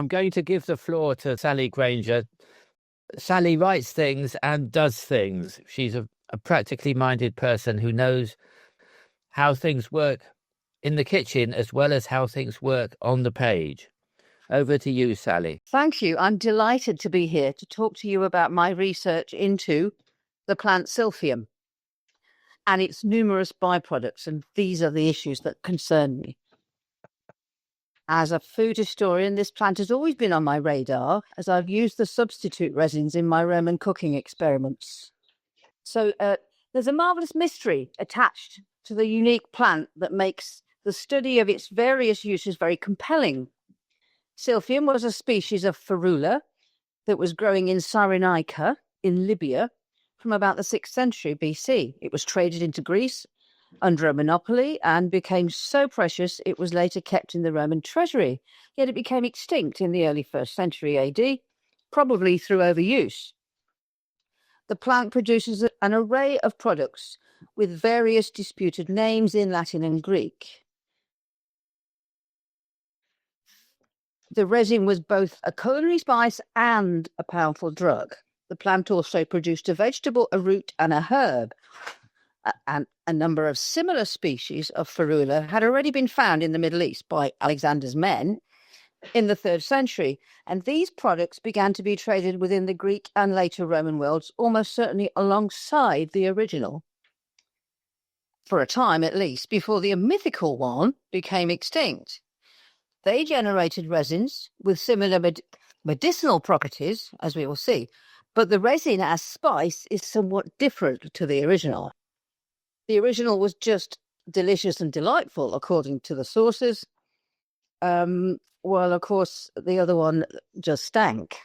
I'm going to give the floor to Sally Grainger. Sally writes things and does things. She's a practically minded person who knows how things work in the kitchen as well as how things work on the page. Over to you, Sally. Thank you. I'm delighted to be here to talk to you about my research into the plant Silphium and its numerous byproducts, and these are the issues that concern me. As a food historian, this plant has always been on my radar as I've used the substitute resins in my Roman cooking experiments. So there's a marvellous mystery attached to the unique plant that makes the study of its various uses very compelling. Silphium was a species of ferula that was growing in Cyrenaica in Libya from about the 6th century BC. It was traded into Greece under a monopoly and became so precious it was later kept in the Roman treasury, yet it became extinct in the early 1st century AD, probably through overuse. The plant produces an array of products with various disputed names in Latin and Greek. The resin was both a culinary spice and a powerful drug. The plant also produced a vegetable, a root, and a herb. And a number of similar species of ferula had already been found in the Middle East by Alexander's men in the 3rd century, and these products began to be traded within the Greek and later Roman worlds, almost certainly alongside the original, for a time at least, before the mythical one became extinct. They generated resins with similar medicinal properties, as we will see, but the resin as spice is somewhat different to the original. The original was just delicious and delightful, according to the sources, while, of course, the other one just stank.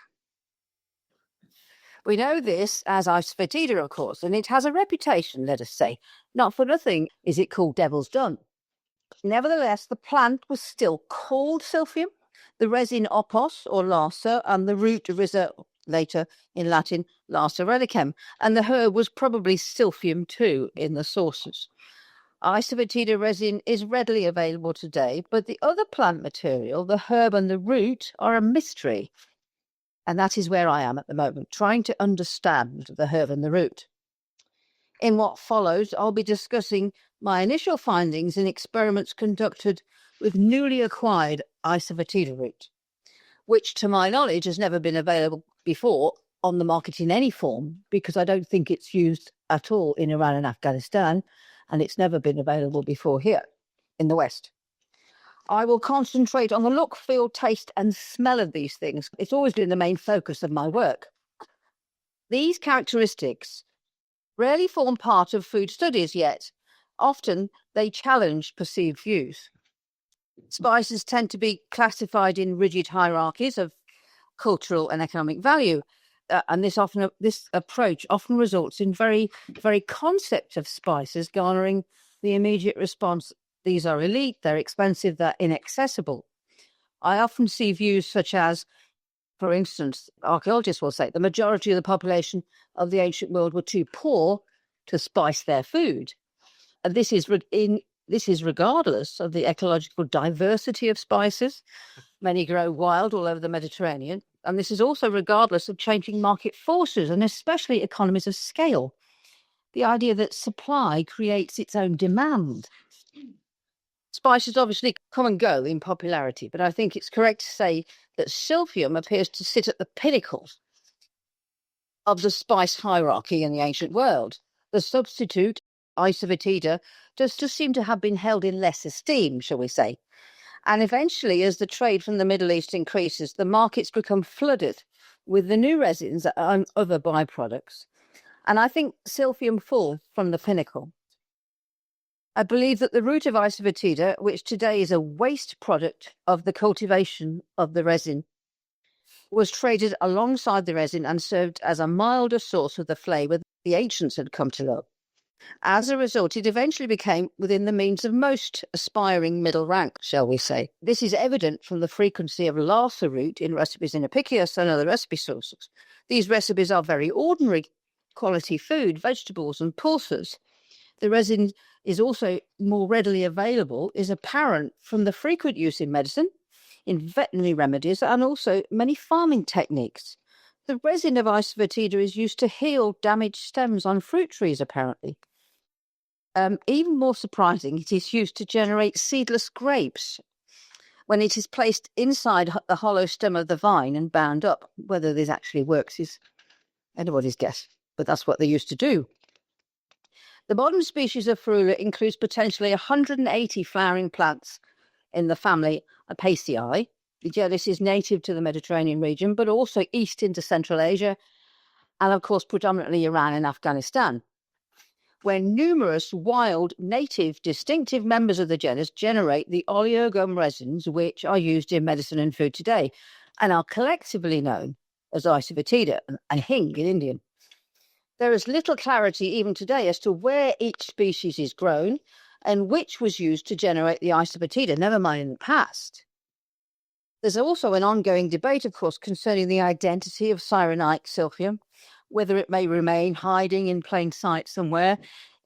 We know this as Asafoetida, of course, and it has a reputation, let us say. Not for nothing is it called Devil's Dung. Nevertheless, the plant was still called Silphium, the resin Opos or Laser, and the root Risa, later in Latin, Laser Radicem, and the herb was probably Silphium too in the sources. Asafoetida resin is readily available today, but the other plant material, the herb and the root, are a mystery. And that is where I am at the moment, trying to understand the herb and the root. In what follows, I'll be discussing my initial findings in experiments conducted with newly acquired Asafoetida root, which to my knowledge has never been available before on the market in any form, because I don't think it's used at all in Iran and Afghanistan, and it's never been available before here in the West. I will concentrate on the look, feel, taste, and smell of these things. It's always been the main focus of my work. These characteristics rarely form part of food studies yet. Often they challenge perceived views. Spices tend to be classified in rigid hierarchies of cultural and economic value, and this approach often results in very concept of spices garnering the immediate response: these are elite, they're expensive, they're inaccessible. I often see views such as, for instance, archaeologists will say the majority of the population of the ancient world were too poor to spice their food, and this is regardless of the ecological diversity of spices. Many grow wild all over the Mediterranean, and this is also regardless of changing market forces and especially economies of scale. The idea that supply creates its own demand. Spices obviously come and go in popularity, but I think it's correct to say that Silphium appears to sit at the pinnacle of the spice hierarchy in the ancient world. The substitute, Asafoetida, does seem to have been held in less esteem, shall we say. And eventually, as the trade from the Middle East increases, the markets become flooded with the new resins and other byproducts. And I think Silphium falls from the pinnacle. I believe that the root of Asafoetida, which today is a waste product of the cultivation of the resin, was traded alongside the resin and served as a milder source of the flavour the ancients had come to love. As a result, it eventually became within the means of most aspiring middle rank, shall we say. This is evident from the frequency of Laser root in recipes in Apicius and other recipe sources. These recipes are very ordinary quality food, vegetables and pulses. The resin is also more readily available, is apparent from the frequent use in medicine, in veterinary remedies and also many farming techniques. The resin of Asafoetida is used to heal damaged stems on fruit trees, apparently. Even more surprising, it is used to generate seedless grapes when it is placed inside the hollow stem of the vine and bound up. Whether this actually works is anybody's guess, but that's what they used to do. The modern species of Ferula includes potentially 180 flowering plants in the family Apicius. The genus is native to the Mediterranean region, but also east into Central Asia, and of course predominantly Iran and Afghanistan, where numerous wild, native, distinctive members of the genus generate the oleogum resins which are used in medicine and food today, and are collectively known as Asafoetida and hing in Indian. There is little clarity even today as to where each species is grown and which was used to generate the Asafoetida, never mind in the past. There's also an ongoing debate, of course, concerning the identity of Ceraneic Silphium, whether it may remain hiding in plain sight somewhere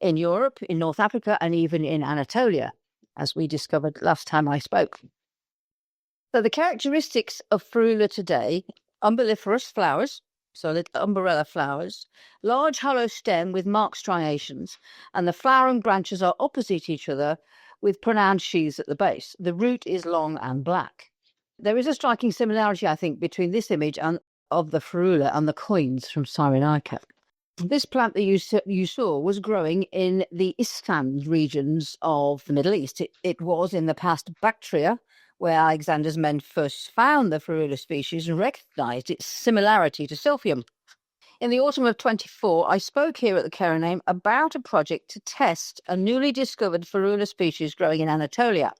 in Europe, in North Africa, and even in Anatolia, as we discovered last time I spoke. So the characteristics of Ferula today: umbelliferous flowers, solid umbrella flowers, large hollow stem with marked striations, and the flowering branches are opposite each other with pronounced sheaths at the base. The root is long and black. There is a striking similarity, I think, between this image of the Ferula and the coins from Cyrenaica. This plant that you saw was growing in the Isthmus regions of the Middle East. It was in the past Bactria, where Alexander's men first found the Ferula species and recognised its similarity to Silphium. In the autumn of 24, I spoke here at the Ceranea about a project to test a newly discovered Ferula species growing in Anatolia.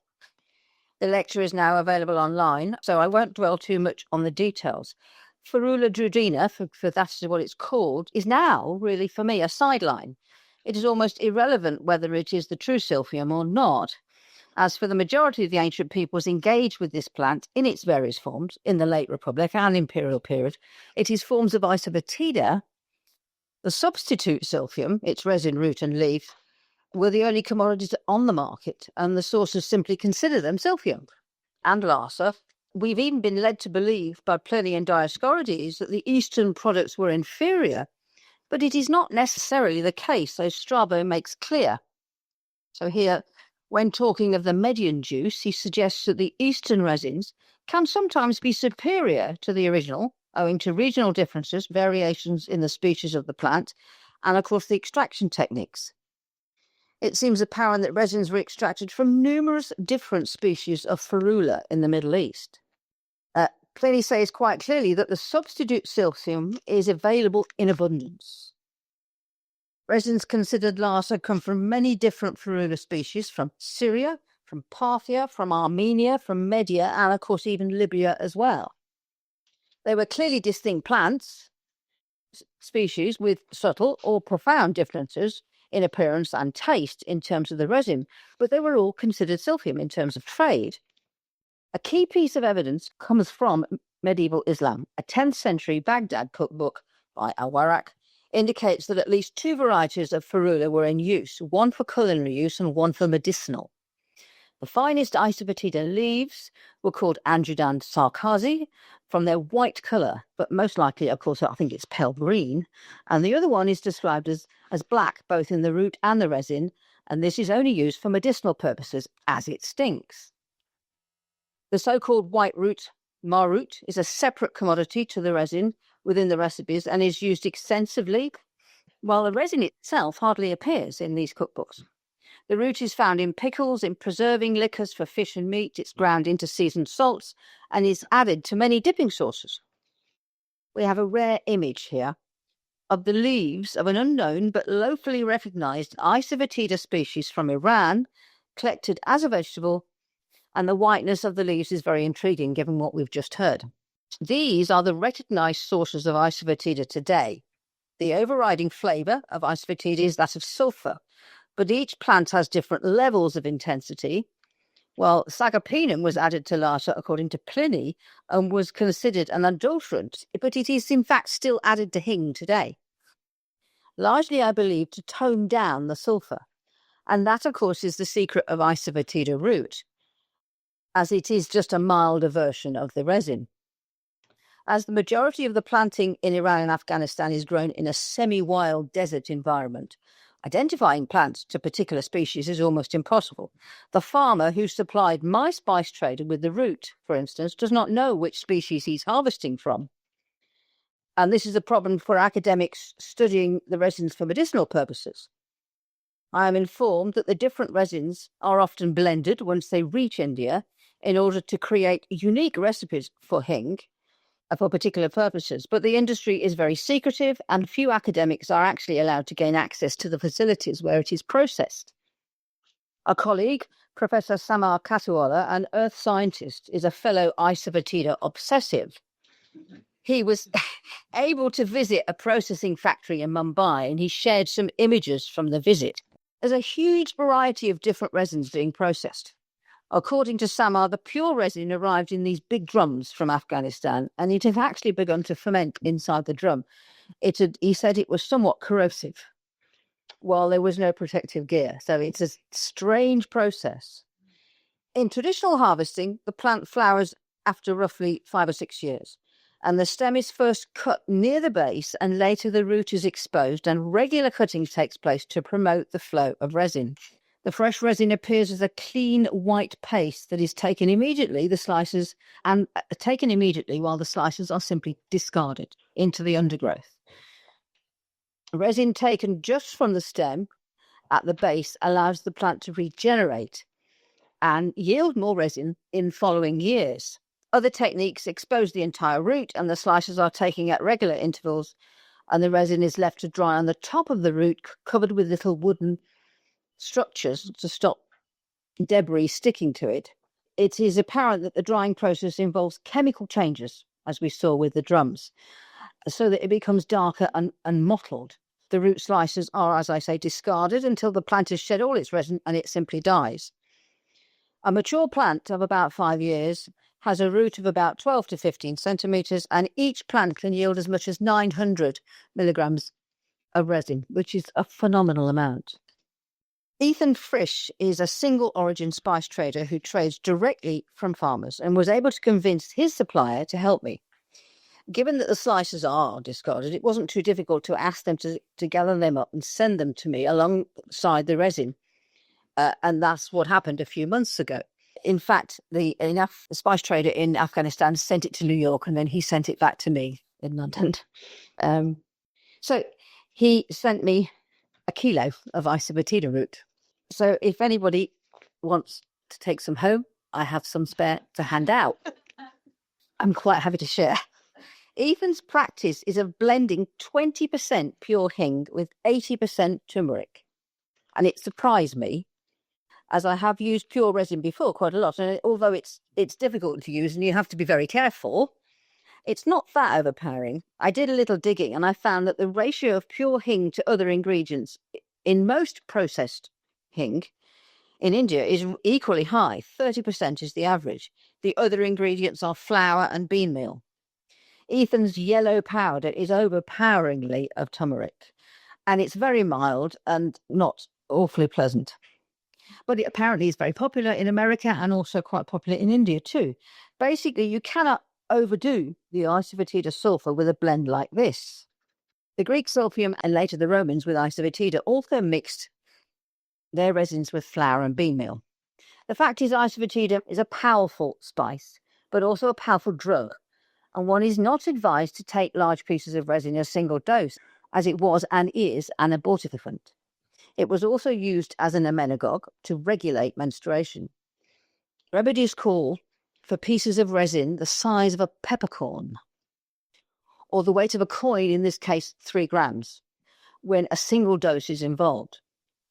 The lecture is now available online, so I won't dwell too much on the details. Ferula drudina, for that is what it's called, is now really, for me, a sideline. It is almost irrelevant whether it is the true Silphium or not, as for the majority of the ancient peoples engaged with this plant in its various forms in the late Republic and Imperial period, it is forms of Asafoetida. The substitute Silphium, its resin, root and leaf, were the only commodities on the market, and the sources simply consider them Silphium and Lasa. We've even been led to believe by Pliny and Dioscorides that the eastern products were inferior, but it is not necessarily the case, as Strabo makes clear. So here, when talking of the Median juice, he suggests that the eastern resins can sometimes be superior to the original, owing to regional differences, variations in the species of the plant, and of course the extraction techniques. It seems apparent that resins were extracted from numerous different species of Ferula in the Middle East. Pliny says quite clearly that the substitute Silphium is available in abundance. Resins considered Lasa come from many different Ferula species, from Syria, from Parthia, from Armenia, from Media, and of course even Libya as well. They were clearly distinct plants, species with subtle or profound differences in appearance and taste in terms of the resin, but they were all considered Silphium in terms of trade. A key piece of evidence comes from medieval Islam. A 10th century Baghdad cookbook by Al-Warraq indicates that at least 2 varieties of Ferula were in use, one for culinary use and one for medicinal. The finest Asafoetida leaves were called Androdan sarkazi from their white colour, but most likely, of course, I think it's pale green. And the other one is described as black, both in the root and the resin, and this is only used for medicinal purposes, as it stinks. The so-called white root, marroot, is a separate commodity to the resin within the recipes and is used extensively, while the resin itself hardly appears in these cookbooks. The root is found in pickles, in preserving liquors for fish and meat. It's ground into seasoned salts and is added to many dipping sauces. We have a rare image here of the leaves of an unknown but locally recognised Asafoetida species from Iran, collected as a vegetable, and the whiteness of the leaves is very intriguing given what we've just heard. These are the recognised sources of Asafoetida today. The overriding flavour of Asafoetida is that of sulphur, but each plant has different levels of intensity. While Sagopinum was added to Lasa according to Pliny and was considered an adulterant, but it is in fact still added to hing today. Largely, I believe, to tone down the sulphur. And that, of course, is the secret of Asafoetida root. as it is just a milder version of the resin. As the majority of the planting in Iran and Afghanistan is grown in a semi-wild desert environment, identifying plants to particular species is almost impossible. The farmer who supplied my spice trader with the root, for instance, does not know which species he's harvesting from. And this is a problem for academics studying the resins for medicinal purposes. I am informed that the different resins are often blended once they reach India in order to create unique recipes for hing for particular purposes. But the industry is very secretive and few academics are actually allowed to gain access to the facilities where it is processed. A colleague, Professor Samar Katwala, an earth scientist, is a fellow Asafoetida obsessive. He was able to visit a processing factory in Mumbai and he shared some images from the visit. There's a huge variety of different resins being processed. According to Samar, the pure resin arrived in these big drums from Afghanistan and it had actually begun to ferment inside the drum. He said it was somewhat corrosive while there was no protective gear. So it's a strange process. In traditional harvesting, the plant flowers after roughly 5 or 6 years. And the stem is first cut near the base and later the root is exposed and regular cutting takes place to promote the flow of resin. The fresh resin appears as a clean white paste that is taken immediately while the slices are simply discarded into the undergrowth. Resin taken just from the stem at the base allows the plant to regenerate and yield more resin in following years. Other techniques expose the entire root and the slices are taken at regular intervals and the resin is left to dry on the top of the root covered with little wooden structures to stop debris sticking to it. It is apparent that the drying process involves chemical changes, as we saw with the drums, so that it becomes darker and mottled. The root slices are, as I say, discarded until the plant has shed all its resin and it simply dies. A mature plant of about 5 years has a root of about 12 to 15 centimetres and each plant can yield as much as 900 milligrams of resin, which is a phenomenal amount. Ethan Frisch is a single-origin spice trader who trades directly from farmers and was able to convince his supplier to help me. Given that the slices are discarded, it wasn't too difficult to ask them to gather them up and send them to me alongside the resin. And that's what happened a few months ago. In fact, the spice trader in Afghanistan sent it to New York and then he sent it back to me in London. So he sent me a kilo of Asafoetida root. So if anybody wants to take some home, I have some spare to hand out. I'm quite happy to share. Ethan's practice is of blending 20% pure hing with 80% turmeric. And it surprised me, as I have used pure resin before quite a lot. And although it's difficult to use and you have to be very careful, it's not that overpowering. I did a little digging and I found that the ratio of pure hing to other ingredients in most processed hing in India is equally high. 30% is the average. The other ingredients are flour and bean meal. Ethan's yellow powder is overpoweringly of turmeric, and it's very mild and not awfully pleasant. But it apparently is very popular in America and also quite popular in India too. Basically, you cannot overdo the Asafoetida sulfur with a blend like this. The Greek Silphium and later the Romans with Asafoetida also mixed their resins with flour and bean meal. The fact is Asafoetida is a powerful spice, but also a powerful drug, and one is not advised to take large pieces of resin in a single dose, as it was and is an abortifacient. It was also used as an emmenagogue to regulate menstruation. Remedies call for pieces of resin the size of a peppercorn, or the weight of a coin, in this case 3 grams, when a single dose is involved.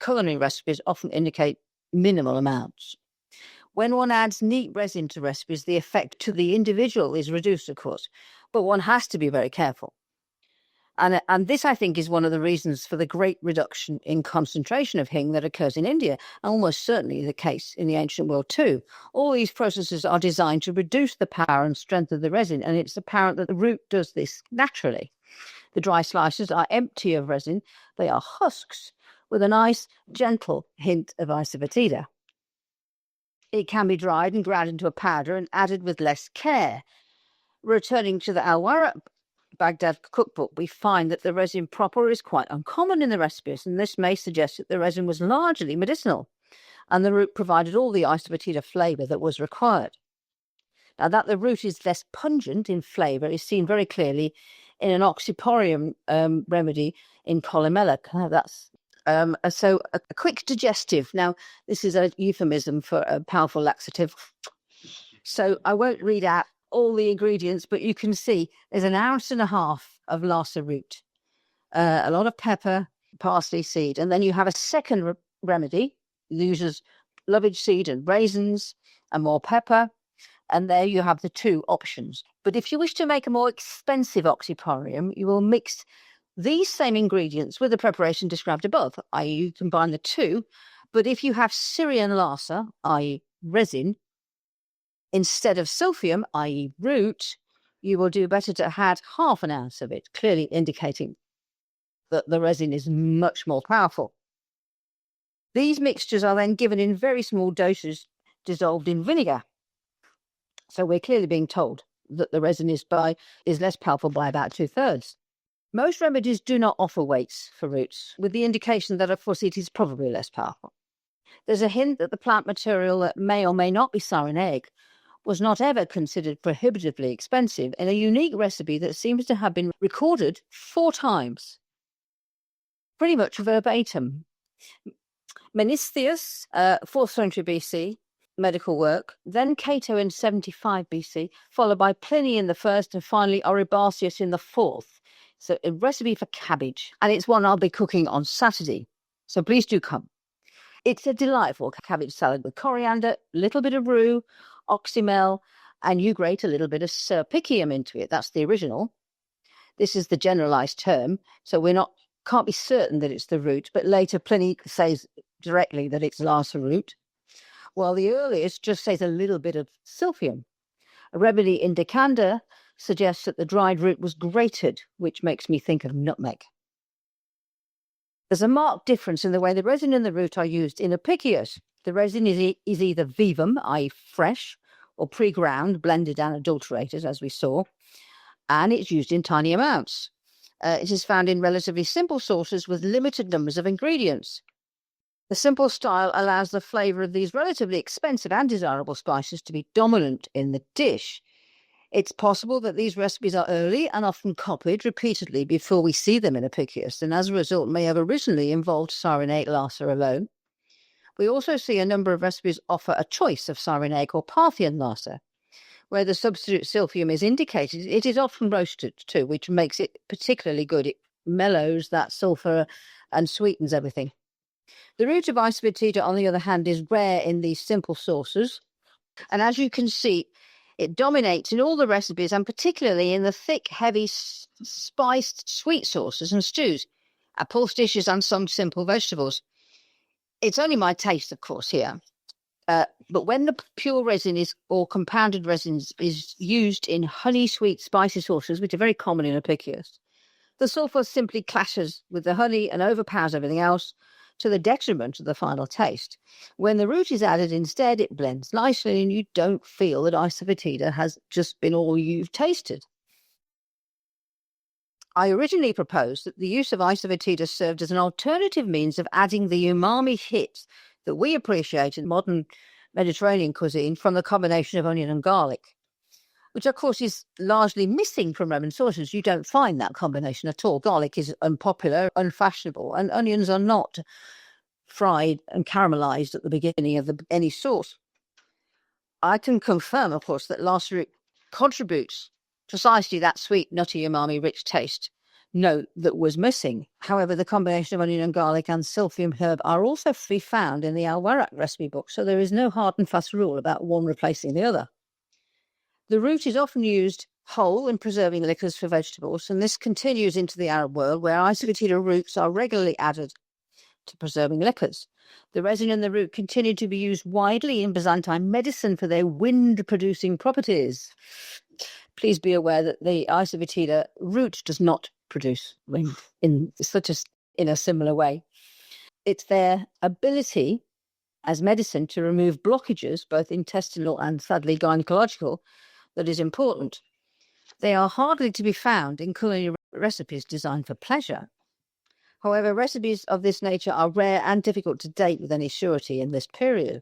Culinary recipes often indicate minimal amounts. When one adds neat resin to recipes, the effect to the individual is reduced, of course, but one has to be very careful. And this, I think, is one of the reasons for the great reduction in concentration of hing that occurs in India, and almost certainly the case in the ancient world too. All these processes are designed to reduce the power and strength of the resin, and it's apparent that the root does this naturally. The dry slices are empty of resin. They are husks with a nice, gentle hint of Asafoetida. It can be dried and ground into a powder and added with less care. Returning to the Al-Warraq Baghdad cookbook, we find that the resin proper is quite uncommon in the recipes, and this may suggest that the resin was largely medicinal, and the root provided all the Asafoetida flavour that was required. Now, that the root is less pungent in flavour is seen very clearly in an oxyporium remedy in Colloquia. That's so a quick digestive. Now, this is a euphemism for a powerful laxative. So I won't read out all the ingredients, but you can see there's 1.5 ounces of Laser root, a lot of pepper, parsley seed, and then you have a second remedy. It uses lovage seed and raisins and more pepper. And there you have the two options. But if you wish to make a more expensive oxyporium, you will mix these same ingredients with the preparation described above, i.e. you combine the two. But if you have Syrian Laser, i.e. resin, instead of Silphium, i.e. root, you will do better to add 0.5 ounce of it, clearly indicating that the resin is much more powerful. These mixtures are then given in very small doses dissolved in vinegar. So we're clearly being told that the resin is less powerful by about 2/3. Most remedies do not offer weights for roots, with the indication that, of course, it is probably less powerful. There's a hint that the plant material that may or may not be Ceranea was not ever considered prohibitively expensive in a unique recipe that seems to have been recorded 4 times, pretty much verbatim. Menestheus, 4th century BC, medical work, then Cato in 75 BC, followed by Pliny in the 1st, and finally Oribasius in the 4th. So a recipe for cabbage, and it's one I'll be cooking on Saturday, so please do come. It's a delightful cabbage salad with coriander, a little bit of rue, oxymel, and you grate a little bit of Silphium into it. That's the original. This is the generalized term, so can't be certain that it's the root, but later Pliny says directly that it's Laser root, while the earliest just says a little bit of Silphium. A remedy in Decander suggests that the dried root was grated, which makes me think of nutmeg. There's a marked difference in the way the resin and the root are used in Apicius. The resin is either vivum, i.e. fresh, or pre-ground, blended and adulterated, as we saw, and it's used in tiny amounts. It is found in relatively simple sauces with limited numbers of ingredients. The simple style allows the flavour of these relatively expensive and desirable spices to be dominant in the dish. It's possible that these recipes are early and often copied repeatedly before we see them in Apicius, and as a result may have originally involved Cyrenaic Laser alone. We also see a number of recipes offer a choice of Cyrenaic or Parthian Laser. Where the substitute Silphium is indicated, it is often roasted too, which makes it particularly good. It mellows that sulphur and sweetens everything. The root of Asafoetida, on the other hand, is rare in these simple sauces. And as you can see, it dominates in all the recipes, and particularly in the thick, heavy, spiced sweet sauces and stews, pulse dishes and some simple vegetables. It's only my taste, of course, here. But when the pure resin or compounded resins is used in honey, sweet, spicy sauces, which are very common in Apicius, the sulphur simply clashes with the honey and overpowers everything else, to the detriment of the final taste. When the root is added instead, it blends nicely and you don't feel that Asafoetida has just been all you've tasted. I originally proposed that the use of Asafoetida served as an alternative means of adding the umami hit that we appreciate in modern Mediterranean cuisine from the combination of onion and garlic, which of course is largely missing from Roman sauces. You don't find that combination at all. Garlic is unpopular, unfashionable, and onions are not fried and caramelized at the beginning of any sauce. I can confirm, of course, that Laser contributes precisely that sweet, nutty, umami, rich taste note that was missing. However, the combination of onion and garlic and Silphium herb are also to be found in the Al-Warraq recipe book, so there is no hard and fast rule about one replacing the other. The root is often used whole in preserving liquors for vegetables, and this continues into the Arab world, where Asafoetida roots are regularly added to preserving liquors. The resin and the root continue to be used widely in Byzantine medicine for their wind-producing properties. Please be aware that the Asafoetida root does not produce wind in a similar way. It's their ability as medicine to remove blockages, both intestinal and sadly gynecological, that is important. They are hardly to be found in culinary recipes designed for pleasure. However, recipes of this nature are rare and difficult to date with any surety in this period.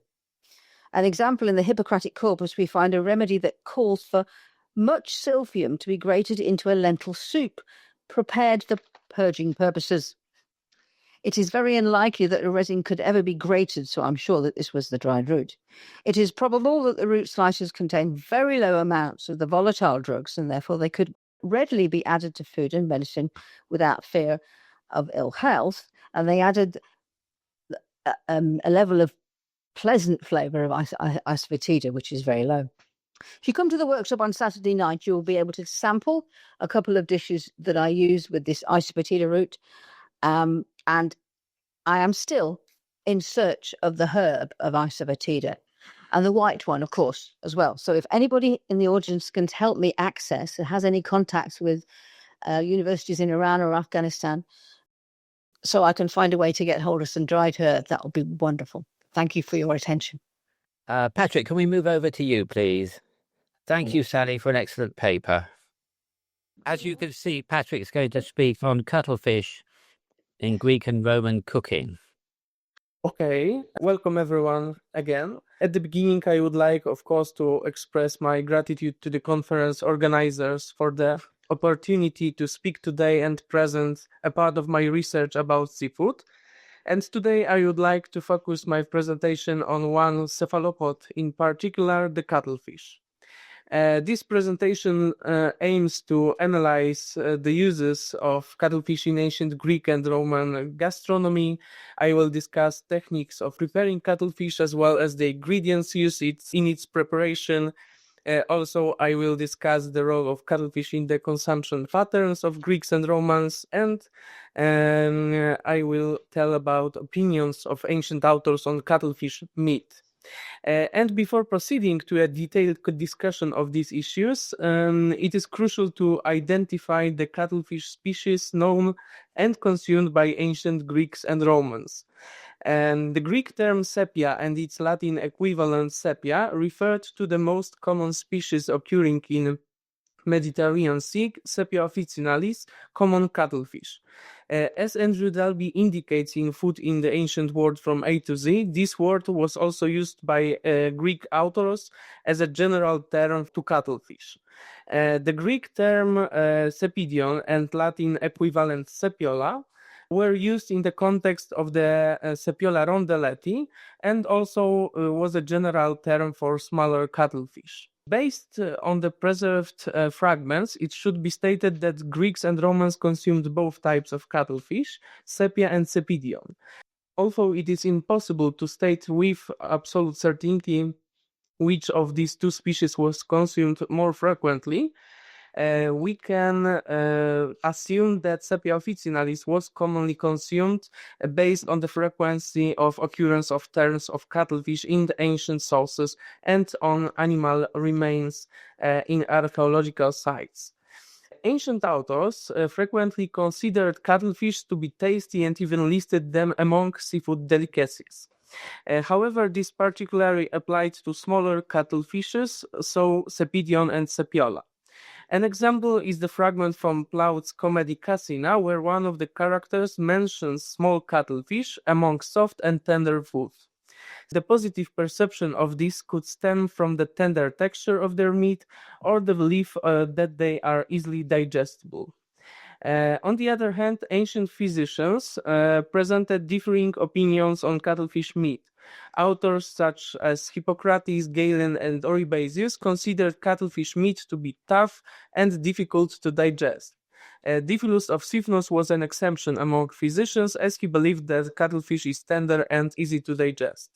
An example, in the Hippocratic Corpus, we find a remedy that calls for much silphium to be grated into a lentil soup, prepared for purging purposes. It is very unlikely that a resin could ever be grated, so I'm sure that this was the dried root. It is probable that the root slices contain very low amounts of the volatile drugs, and therefore they could readily be added to food and medicine without fear of ill health, and they added a level of pleasant flavour of Asafoetida, which is very low. If you come to the workshop on Saturday night, you will be able to sample a couple of dishes that I use with this Asafoetida root, and I am still in search of the herb of Asafoetida, and the white one, of course, as well. So if anybody in the audience can help me access and has any contacts with universities in Iran or Afghanistan, so I can find a way to get hold of some dried herb, that would be wonderful. Thank you for your attention. Patryk, can we move over to you, please? Thank you, Sally, for an excellent paper. As you can see, Patryk's going to speak on cuttlefish in Greek and Roman cooking. Okay, welcome everyone again. At the beginning, I would like, of course, to express my gratitude to the conference organizers for the opportunity to speak today and present a part of my research about seafood. And today I would like to focus my presentation on one cephalopod, in particular the cuttlefish. This presentation aims to analyze the uses of cuttlefish in ancient Greek and Roman gastronomy. I will discuss techniques of preparing cuttlefish as well as the ingredients used in its preparation. Also, I will discuss the role of cuttlefish in the consumption patterns of Greeks and Romans, and I will tell about opinions of ancient authors on cuttlefish meat. And before proceeding to a detailed discussion of these issues, it is crucial to identify the cuttlefish species known and consumed by ancient Greeks and Romans. And the Greek term sepia and its Latin equivalent sepia referred to the most common species occurring in Mediterranean Sea, Sepia officinalis, common cuttlefish. As Andrew Dalby indicates in Food in the Ancient World from A to Z, this word was also used by Greek authors as a general term to cuttlefish. The Greek term sepidion and Latin equivalent sepiola were used in the context of the Sepiola rondelletti, and also was a general term for smaller cuttlefish. Based on the preserved fragments, it should be stated that Greeks and Romans consumed both types of cuttlefish, sepia and sepidion. Although it is impossible to state with absolute certainty which of these two species was consumed more frequently, we can assume that Sepia officinalis was commonly consumed based on the frequency of occurrence of terms of cuttlefish in the ancient sources and on animal remains in archaeological sites. Ancient authors frequently considered cuttlefish to be tasty and even listed them among seafood delicacies. However, this particularly applied to smaller cuttlefishes, so sepidion and sepiola. An example is the fragment from Plaut's comedy Cuisine, where one of the characters mentions small cuttlefish among soft and tender food. The positive perception of this could stem from the tender texture of their meat or the belief that they are easily digestible. On the other hand, ancient physicians presented differing opinions on cuttlefish meat. Authors such as Hippocrates, Galen, and Oribasius considered cuttlefish meat to be tough and difficult to digest. Diphilus of Sipnos was an exception among physicians, as he believed that cuttlefish is tender and easy to digest.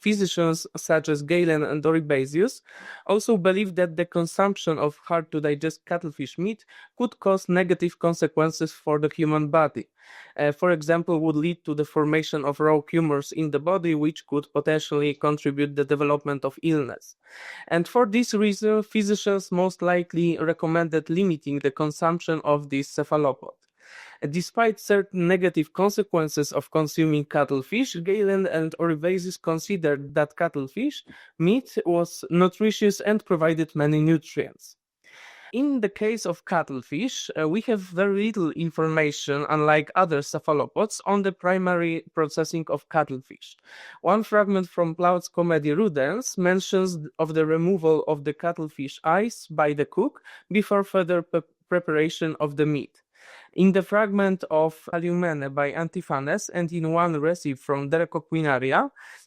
Physicians such as Galen and Oribasius also believed that the consumption of hard-to-digest cuttlefish meat could cause negative consequences for the human body. For example, would lead to the formation of raw tumors in the body, which could potentially contribute to the development of illness. And for this reason, physicians most likely recommended limiting the consumption of this cephalopod. Despite certain negative consequences of consuming cuttlefish, Galen and Orivasis considered that cuttlefish meat was nutritious and provided many nutrients. In the case of cuttlefish, we have very little information, unlike other cephalopods, on the primary processing of cuttlefish. One fragment from Plaut's comedy Rudens mentions of the removal of the cuttlefish eyes by the cook before further preparation of the meat. In the fragment of Alumene by Antiphanes and in one recipe from Culinary,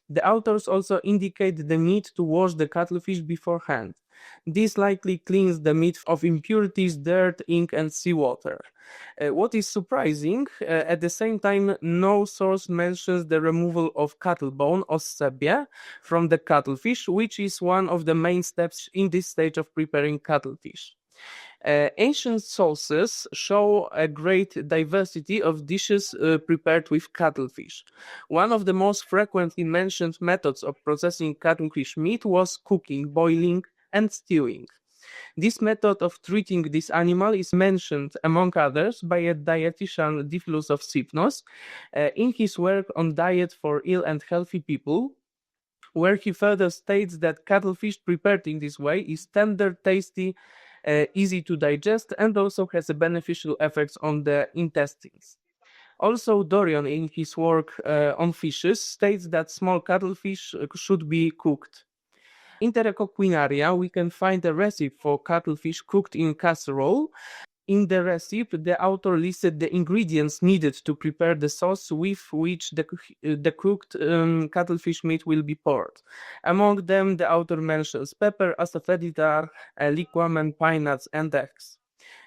the authors also indicate the need to wash the cuttlefish beforehand. This likely cleans the meat of impurities, dirt, ink, and seawater. What is surprising, at the same time, no source mentions the removal of cattlebone or sebia from the cuttlefish, which is one of the main steps in this stage of preparing cuttlefish. Ancient sources show a great diversity of dishes prepared with cuttlefish. One of the most frequently mentioned methods of processing cuttlefish meat was cooking, boiling, and stewing. This method of treating this animal is mentioned, among others, by a dietitian Diphilus of Cypnos in his work on diet for ill and healthy people, where he further states that cuttlefish prepared in this way is tender, tasty, easy to digest, and also has a beneficial effects on the intestines. Also, Dorion, in his work on fishes, states that small cuttlefish should be cooked. In the Culinary, we can find a recipe for cuttlefish cooked in casserole. In the recipe, the author listed the ingredients needed to prepare the sauce with which the cooked cuttlefish meat will be poured. Among them, the author mentions pepper, asafoetida, liquamen, pine nuts, and eggs.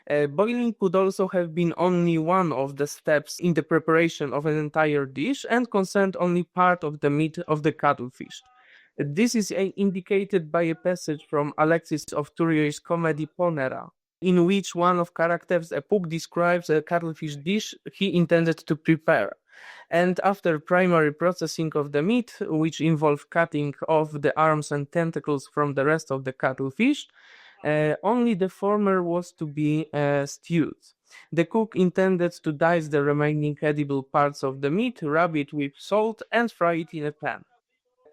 Boiling could also have been only one of the steps in the preparation of an entire dish and concerned only part of the meat of the cuttlefish. This is indicated by a passage from Alexis of Thuriot's comedy Ponera, in which one of characters, a Puck, describes a cuttlefish dish he intended to prepare. And after primary processing of the meat, which involved cutting off the arms and tentacles from the rest of the cuttlefish, only the former was to be stewed. The cook intended to dice the remaining edible parts of the meat, rub it with salt, and fry it in a pan.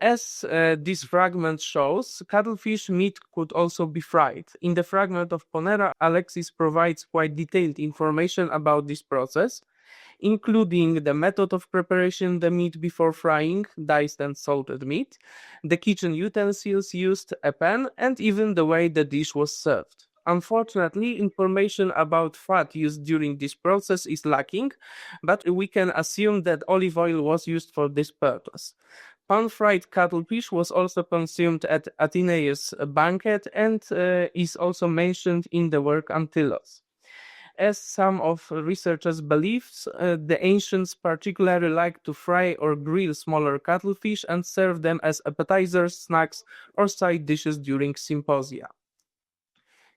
As this fragment shows, cuttlefish meat could also be fried. In the fragment of Ponera, Alexis provides quite detailed information about this process, including the method of preparation the meat before frying, diced and salted meat, the kitchen utensils used, a pan, and even the way the dish was served. Unfortunately, information about fat used during this process is lacking, but we can assume that olive oil was used for this purpose. Pan-fried cuttlefish was also consumed at Athenaeus' banquet and is also mentioned in the work Antilos. As some of researchers believe, the ancients particularly liked to fry or grill smaller cuttlefish and serve them as appetizers, snacks, or side dishes during symposia.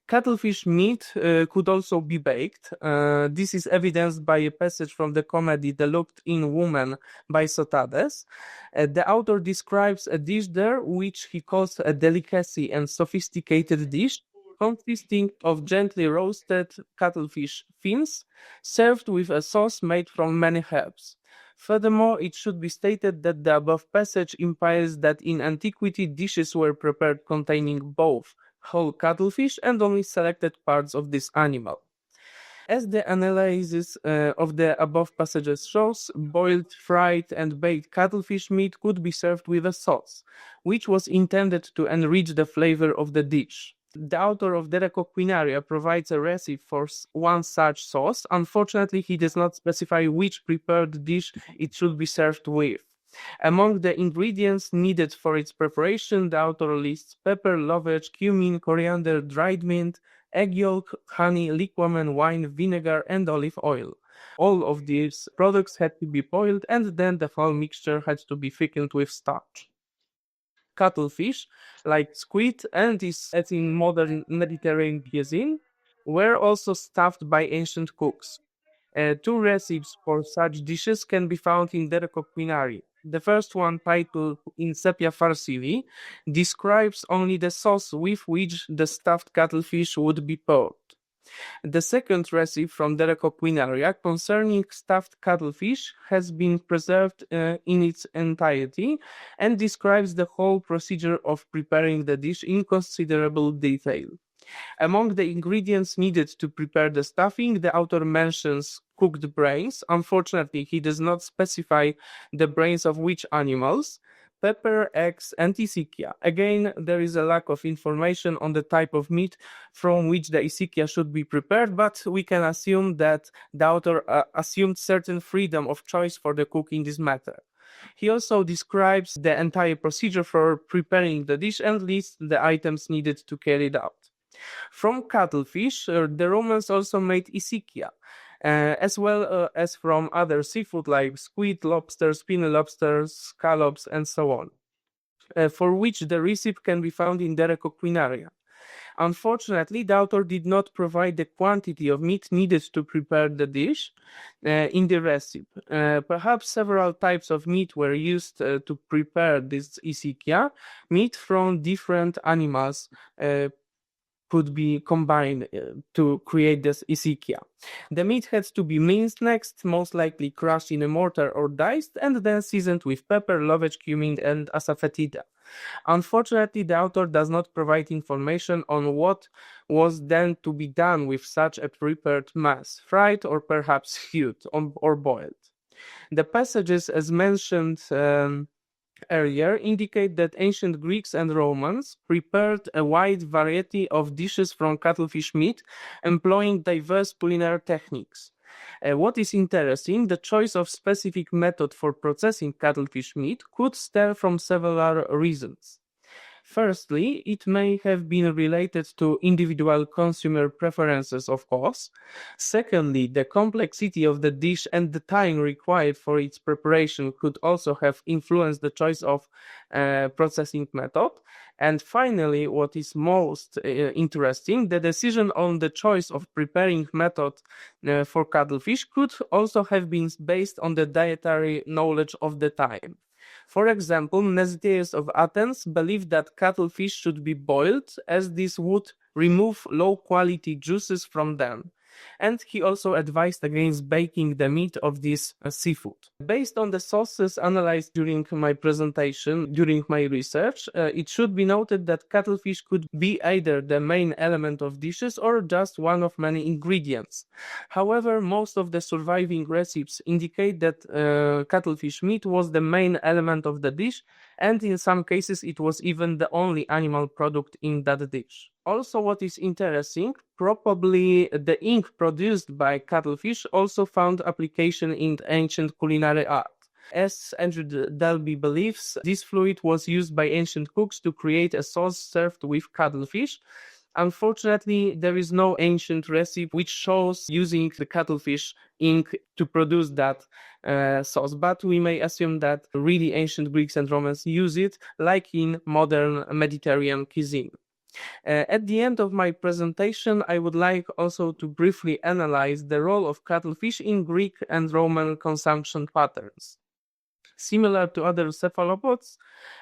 Cuttlefish meat could also be baked. This is evidenced by a passage from the comedy The Looked-In Woman by Sotades. The author describes a dish there which he calls a delicacy and sophisticated dish consisting of gently roasted cuttlefish fins served with a sauce made from many herbs. Furthermore, it should be stated that the above passage implies that in antiquity dishes were prepared containing both whole cuttlefish and only selected parts of this animal. As the analysis of the above passages shows, boiled, fried, and baked cuttlefish meat could be served with a sauce, which was intended to enrich the flavor of the dish. The author of the Culinary provides a recipe for one such sauce. Unfortunately, he does not specify which prepared dish it should be served with. Among the ingredients needed for its preparation, the author lists pepper, lovage, cumin, coriander, dried mint, egg yolk, honey, liquamen, wine, vinegar, and olive oil. All of these products had to be boiled, and then the whole mixture had to be thickened with starch. Cuttlefish, like squid and is as in modern Mediterranean cuisine, were also stuffed by ancient cooks. Two recipes for such dishes can be found in the Culinary. The first one, titled In Sepia Farsili, describes only the sauce with which the stuffed cuttlefish would be poured. The second recipe from Culinary concerning stuffed cuttlefish has been preserved in its entirety and describes the whole procedure of preparing the dish in considerable detail. Among the ingredients needed to prepare the stuffing, the author mentions cooked brains. Unfortunately, he does not specify the brains of which animals, pepper, eggs, and ischia. Again, there is a lack of information on the type of meat from which the ischia should be prepared, but we can assume that the author assumed certain freedom of choice for the cook in this matter. He also describes the entire procedure for preparing the dish and lists the items needed to carry it out. From cuttlefish, the Romans also made ischia, as well as from other seafood like squid, lobster, spiny lobsters, scallops, and so on, for which the recipe can be found in the Culinary. Unfortunately, the author did not provide the quantity of meat needed to prepare the dish in the recipe. Perhaps several types of meat were used to prepare this ischia. Meat from different animals could be combined to create this ischia. The meat had to be minced next, most likely crushed in a mortar or diced, and then seasoned with pepper, lovage, cumin, and asafoetida. Unfortunately, the author does not provide information on what was then to be done with such a prepared mass, fried or perhaps stewed or boiled. The passages, as mentioned earlier, indicate that ancient Greeks and Romans prepared a wide variety of dishes from cuttlefish meat, employing diverse culinary techniques. What is interesting, the choice of specific method for processing cuttlefish meat could stem from several reasons. Firstly, it may have been related to individual consumer preferences, of course. Secondly, the complexity of the dish and the time required for its preparation could also have influenced the choice of processing method. And finally, what is most interesting, the decision on the choice of preparing method for cuttlefish could also have been based on the dietary knowledge of the time. For example, Mnestheus of Athens believed that cuttlefish should be boiled, as this would remove low-quality juices from them. And he also advised against baking the meat of this seafood. Based on the sources analyzed during my presentation, during my research, it should be noted that cuttlefish could be either the main element of dishes or just one of many ingredients. However, most of the surviving recipes indicate that cuttlefish meat was the main element of the dish, and in some cases it was even the only animal product in that dish. Also, what is interesting, probably the ink produced by cuttlefish also found application in ancient culinary art. As Andrew Dalby believes, this fluid was used by ancient cooks to create a sauce served with cuttlefish. Unfortunately, there is no ancient recipe which shows using the cuttlefish ink to produce that sauce, but we may assume that really ancient Greeks and Romans use it, like in modern Mediterranean cuisine. At the end of my presentation, I would like also to briefly analyze the role of cuttlefish in Greek and Roman consumption patterns. Similar to other cephalopods,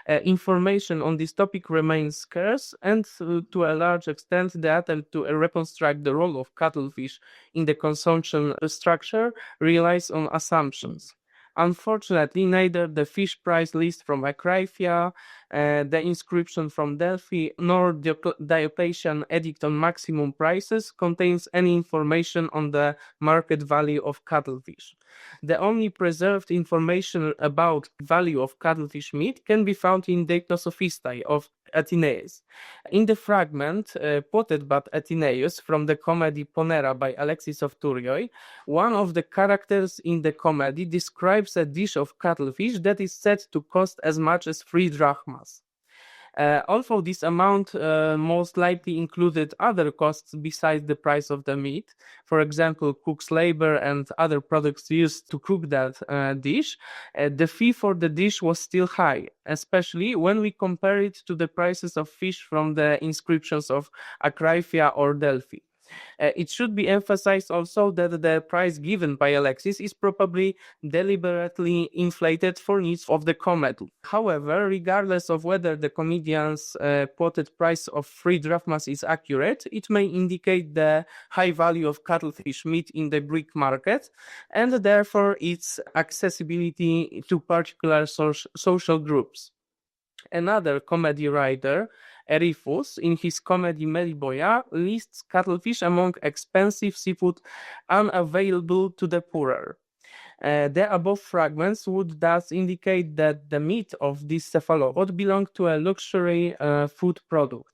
information on this topic remains scarce, and to a large extent, the attempt to reconstruct the role of cuttlefish in the consumption structure relies on assumptions. Unfortunately, neither the fish price list from Acrifia, the inscription from Delphi, nor the Diocletian edict on maximum prices contains any information on the market value of cuttlefish. The only preserved information about value of cuttlefish meat can be found in the Sophistae of Athenaeus. In the fragment quoted by Athenaeus from the comedy Ponera by Alexis of Turioi, one of the characters in the comedy describes a dish of cuttlefish that is said to cost as much as 3 drachmas. Although this amount most likely included other costs besides the price of the meat, for example, cook's labor and other products used to cook that dish, the fee for the dish was still high, especially when we compare it to the prices of fish from the inscriptions of Acrifia or Delphi. It should be emphasized also that the price given by Alexis is probably deliberately inflated for needs of the comedy. However, regardless of whether the comedian's quoted price of 3 drachmas is accurate, it may indicate the high value of cuttlefish meat in the Greek market and therefore its accessibility to particular social groups. Another comedy writer, Eriphus, in his comedy Meliboea, lists cuttlefish among expensive seafood unavailable to the poorer. The above fragments would thus indicate that the meat of this cephalopod belonged to a luxury food product.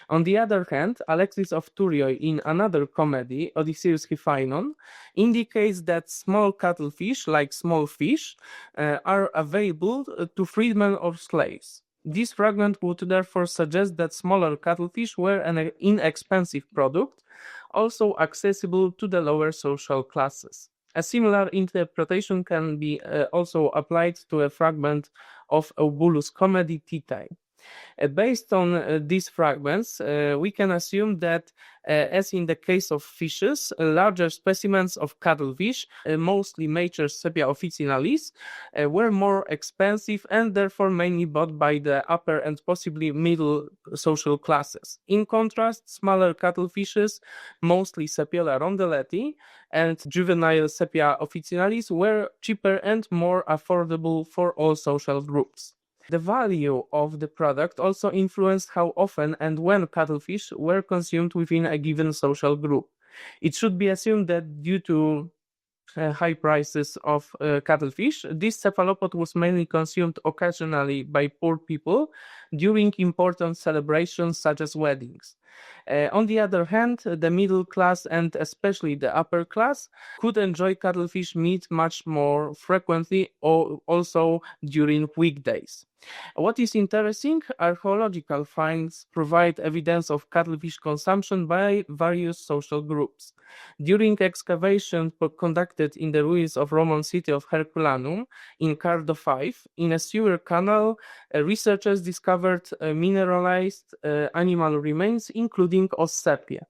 On the other hand, Alexis of Turioi, in another comedy, Odysseus Hyphaenon, indicates that small cuttlefish, like small fish, are available to freedmen or slaves. This fragment would therefore suggest that smaller cuttlefish were an inexpensive product, also accessible to the lower social classes. A similar interpretation can be also applied to a fragment of Eubulus' comedy Titae. Based on these fragments, we can assume that, as in the case of fishes, larger specimens of cuttlefish, mostly mature Sepia officinalis, were more expensive and therefore mainly bought by the upper and possibly middle social classes. In contrast, smaller cuttlefishes, mostly Sepiola rondelletti and juvenile Sepia officinalis, were cheaper and more affordable for all social groups. The value of the product also influenced how often and when cuttlefish were consumed within a given social group. It should be assumed that due to high prices of cuttlefish, this cephalopod was mainly consumed occasionally by poor people during important celebrations such as weddings. On the other hand, the middle class and especially the upper class could enjoy cuttlefish meat much more frequently, or also during weekdays. What is interesting, archaeological finds provide evidence of cuttlefish consumption by various social groups. During excavations conducted in the ruins of Roman city of Herculanum in Cardo V, in a sewer canal, researchers discovered mineralized animal remains, including Ossepia.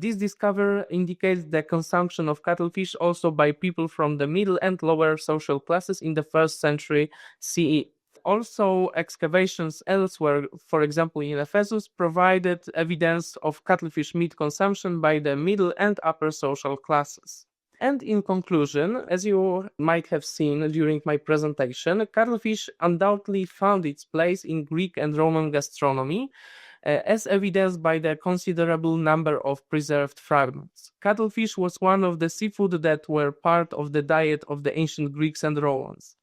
This discovery indicates the consumption of cuttlefish also by people from the middle and lower social classes in the 1st century CE. Also, excavations elsewhere, for example in Ephesus, provided evidence of cuttlefish meat consumption by the middle and upper social classes. And in conclusion, as you might have seen during my presentation, cuttlefish undoubtedly found its place in Greek and Roman gastronomy, as evidenced by the considerable number of preserved fragments. Cuttlefish was one of the seafood that were part of the diet of the ancient Greeks and Romans.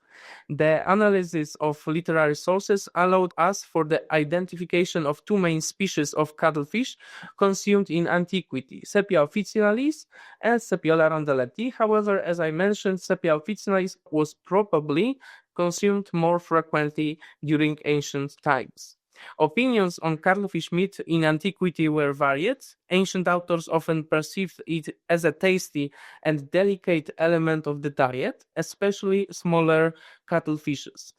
The analysis of literary sources allowed us for the identification of 2 main species of cuttlefish consumed in antiquity, Sepia officinalis and Sepiola rondelletti. However, as I mentioned, Sepia officinalis was probably consumed more frequently during ancient times. Opinions on cuttlefish meat in antiquity were varied. Ancient authors often perceived it as a tasty and delicate element of the diet, especially smaller cuttlefishes.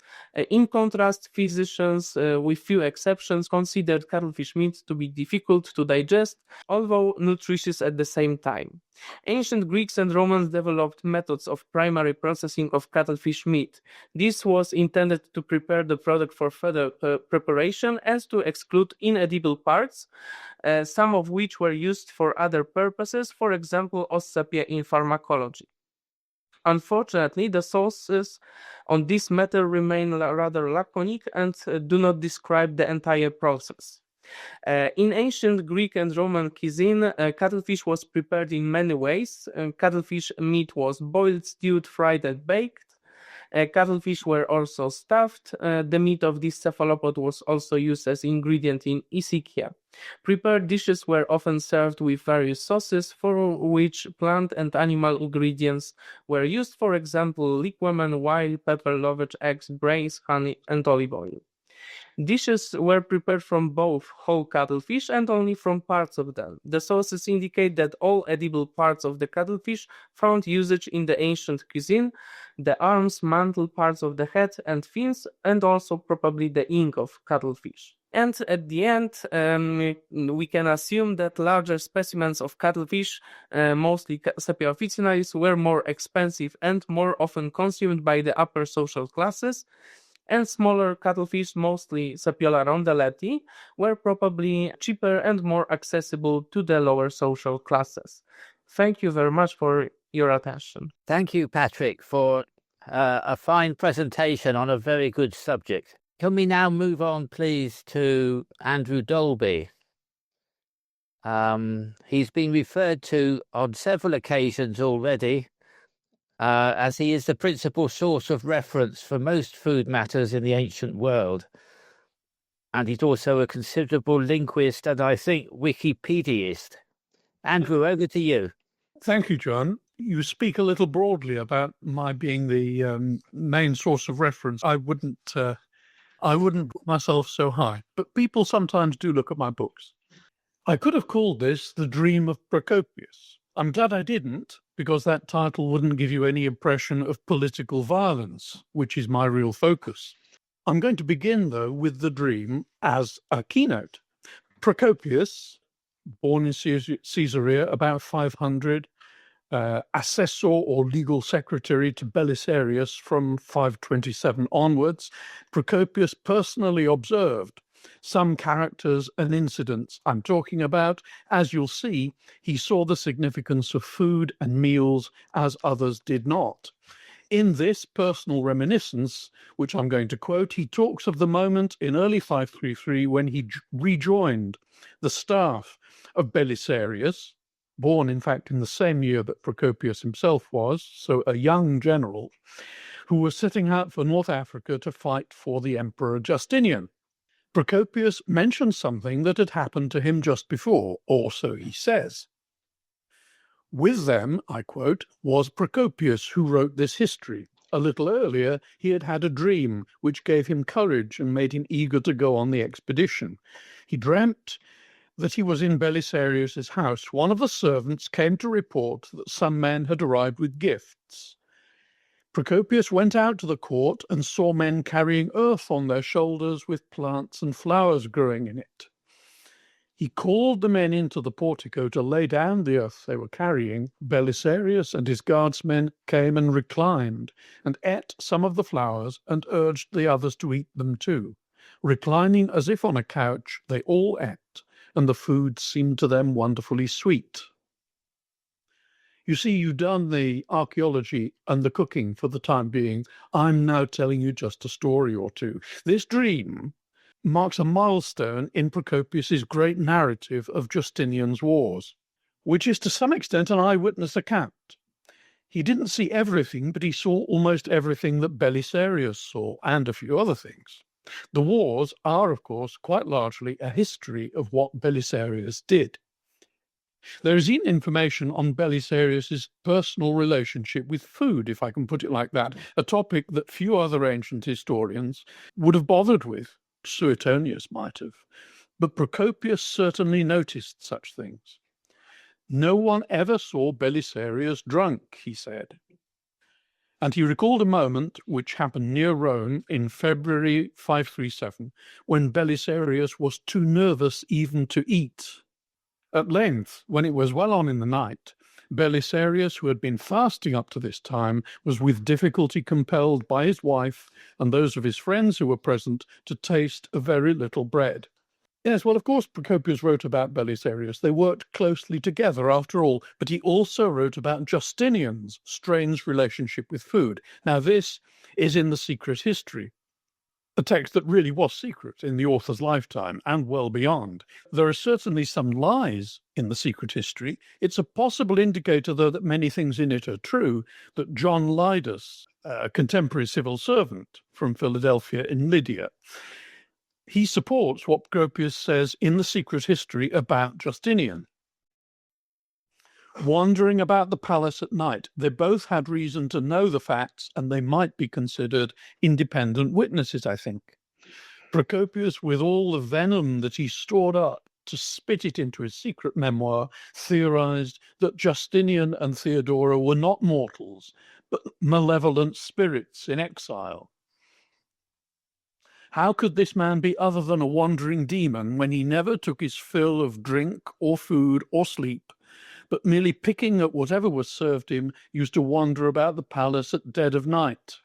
In contrast, physicians, with few exceptions, considered cuttlefish meat to be difficult to digest, although nutritious at the same time. Ancient Greeks and Romans developed methods of primary processing of cuttlefish meat. This was intended to prepare the product for further preparation and to exclude inedible parts, some of which were used for other purposes, for example, Ossepia in pharmacology. Unfortunately, the sources on this matter remain rather laconic and do not describe the entire process. In ancient Greek and Roman cuisine, cuttlefish was prepared in many ways. Cuttlefish meat was boiled, stewed, fried, and baked. Cuttlefish were also stuffed. The meat of this cephalopod was also used as ingredient in isikia. Prepared dishes were often served with various sauces, for which plant and animal ingredients were used, for example, liquamen, wine, pepper, lovage, eggs, brains, honey, and olive oil. Dishes were prepared from both whole cuttlefish and only from parts of them. The sources indicate that all edible parts of the cuttlefish found usage in the ancient cuisine: the arms, mantle, parts of the head and fins, and also probably the ink of cuttlefish. And at the end, we can assume that larger specimens of cuttlefish, mostly Sepia officinalis, were more expensive and more often consumed by the upper social classes, and smaller cuttlefish, mostly Sepiola rondelletti, were probably cheaper and more accessible to the lower social classes. Thank you very much for your attention. Thank you, Patryk, for a fine presentation on a very good subject. Can we now move on, please, to Andrew Dalby? He's been referred to on several occasions already, as he is the principal source of reference for most food matters in the ancient world. And he's also a considerable linguist and, I think, Wikipediaist. Andrew, over to you. Thank you, John. You speak a little broadly about my being the main source of reference. I wouldn't put myself so high, but people sometimes do look at my books. I could have called this The Dream of Procopius. I'm glad I didn't, because that title wouldn't give you any impression of political violence, which is my real focus. I'm going to begin, though, with the dream as a keynote. Procopius, born in Caesarea about 500, assessor or legal secretary to Belisarius from 527 onwards, Procopius personally observed some characters and incidents I'm talking about. As you'll see, he saw the significance of food and meals as others did not. In this personal reminiscence, which I'm going to quote, he talks of the moment in early 533 when he rejoined the staff of Belisarius, born, in fact, in the same year that Procopius himself was, so a young general, who was setting out for North Africa to fight for the Emperor Justinian. Procopius mentions something that had happened to him just before, or so he says. With them, I quote, was Procopius who wrote this history. A little earlier, he had had a dream which gave him courage and made him eager to go on the expedition. He dreamt that he was in Belisarius's house. One of the servants came to report that some men had arrived with gifts. Procopius went out to the court and saw men carrying earth on their shoulders with plants and flowers growing in it. He called the men into the portico to lay down the earth they were carrying. Belisarius and his guardsmen came and reclined and ate some of the flowers and urged the others to eat them too. Reclining as if on a couch, they all ate, and the food seemed to them wonderfully sweet. You see, you've done the archaeology and the cooking for the time being. I'm now telling you just a story or two. This dream marks a milestone in Procopius's great narrative of Justinian's wars, which is to some extent an eyewitness account. He didn't see everything, but he saw almost everything that Belisarius saw, and a few other things. The wars are, of course, quite largely a history of what Belisarius did. There is even information on Belisarius's personal relationship with food, if I can put it like that, a topic that few other ancient historians would have bothered with. Suetonius might have. But Procopius certainly noticed such things. No one ever saw Belisarius drunk, he said. And he recalled a moment which happened near Rome in February 537, when Belisarius was too nervous even to eat. At length, when it was well on in the night, Belisarius, who had been fasting up to this time, was with difficulty compelled by his wife and those of his friends who were present to taste a very little bread. Yes, well, of course, Procopius wrote about Belisarius. They worked closely together, after all, but he also wrote about Justinian's strange relationship with food. Now, this is in the Secret History, a text that really was secret in the author's lifetime and well beyond. There are certainly some lies in the Secret History. It's a possible indicator, though, that many things in it are true, that John Lydus, a contemporary civil servant from Philadelphia in Lydia, he supports what Procopius says in the Secret History about Justinian. Wandering about the palace at night, they both had reason to know the facts, and they might be considered independent witnesses, I think. Procopius, with all the venom that he stored up to spit it into his secret memoir, theorized that Justinian and Theodora were not mortals, but malevolent spirits in exile. How could this man be other than a wandering demon when he never took his fill of drink or food or sleep, but merely picking at whatever was served him, used to wander about the palace at dead of night?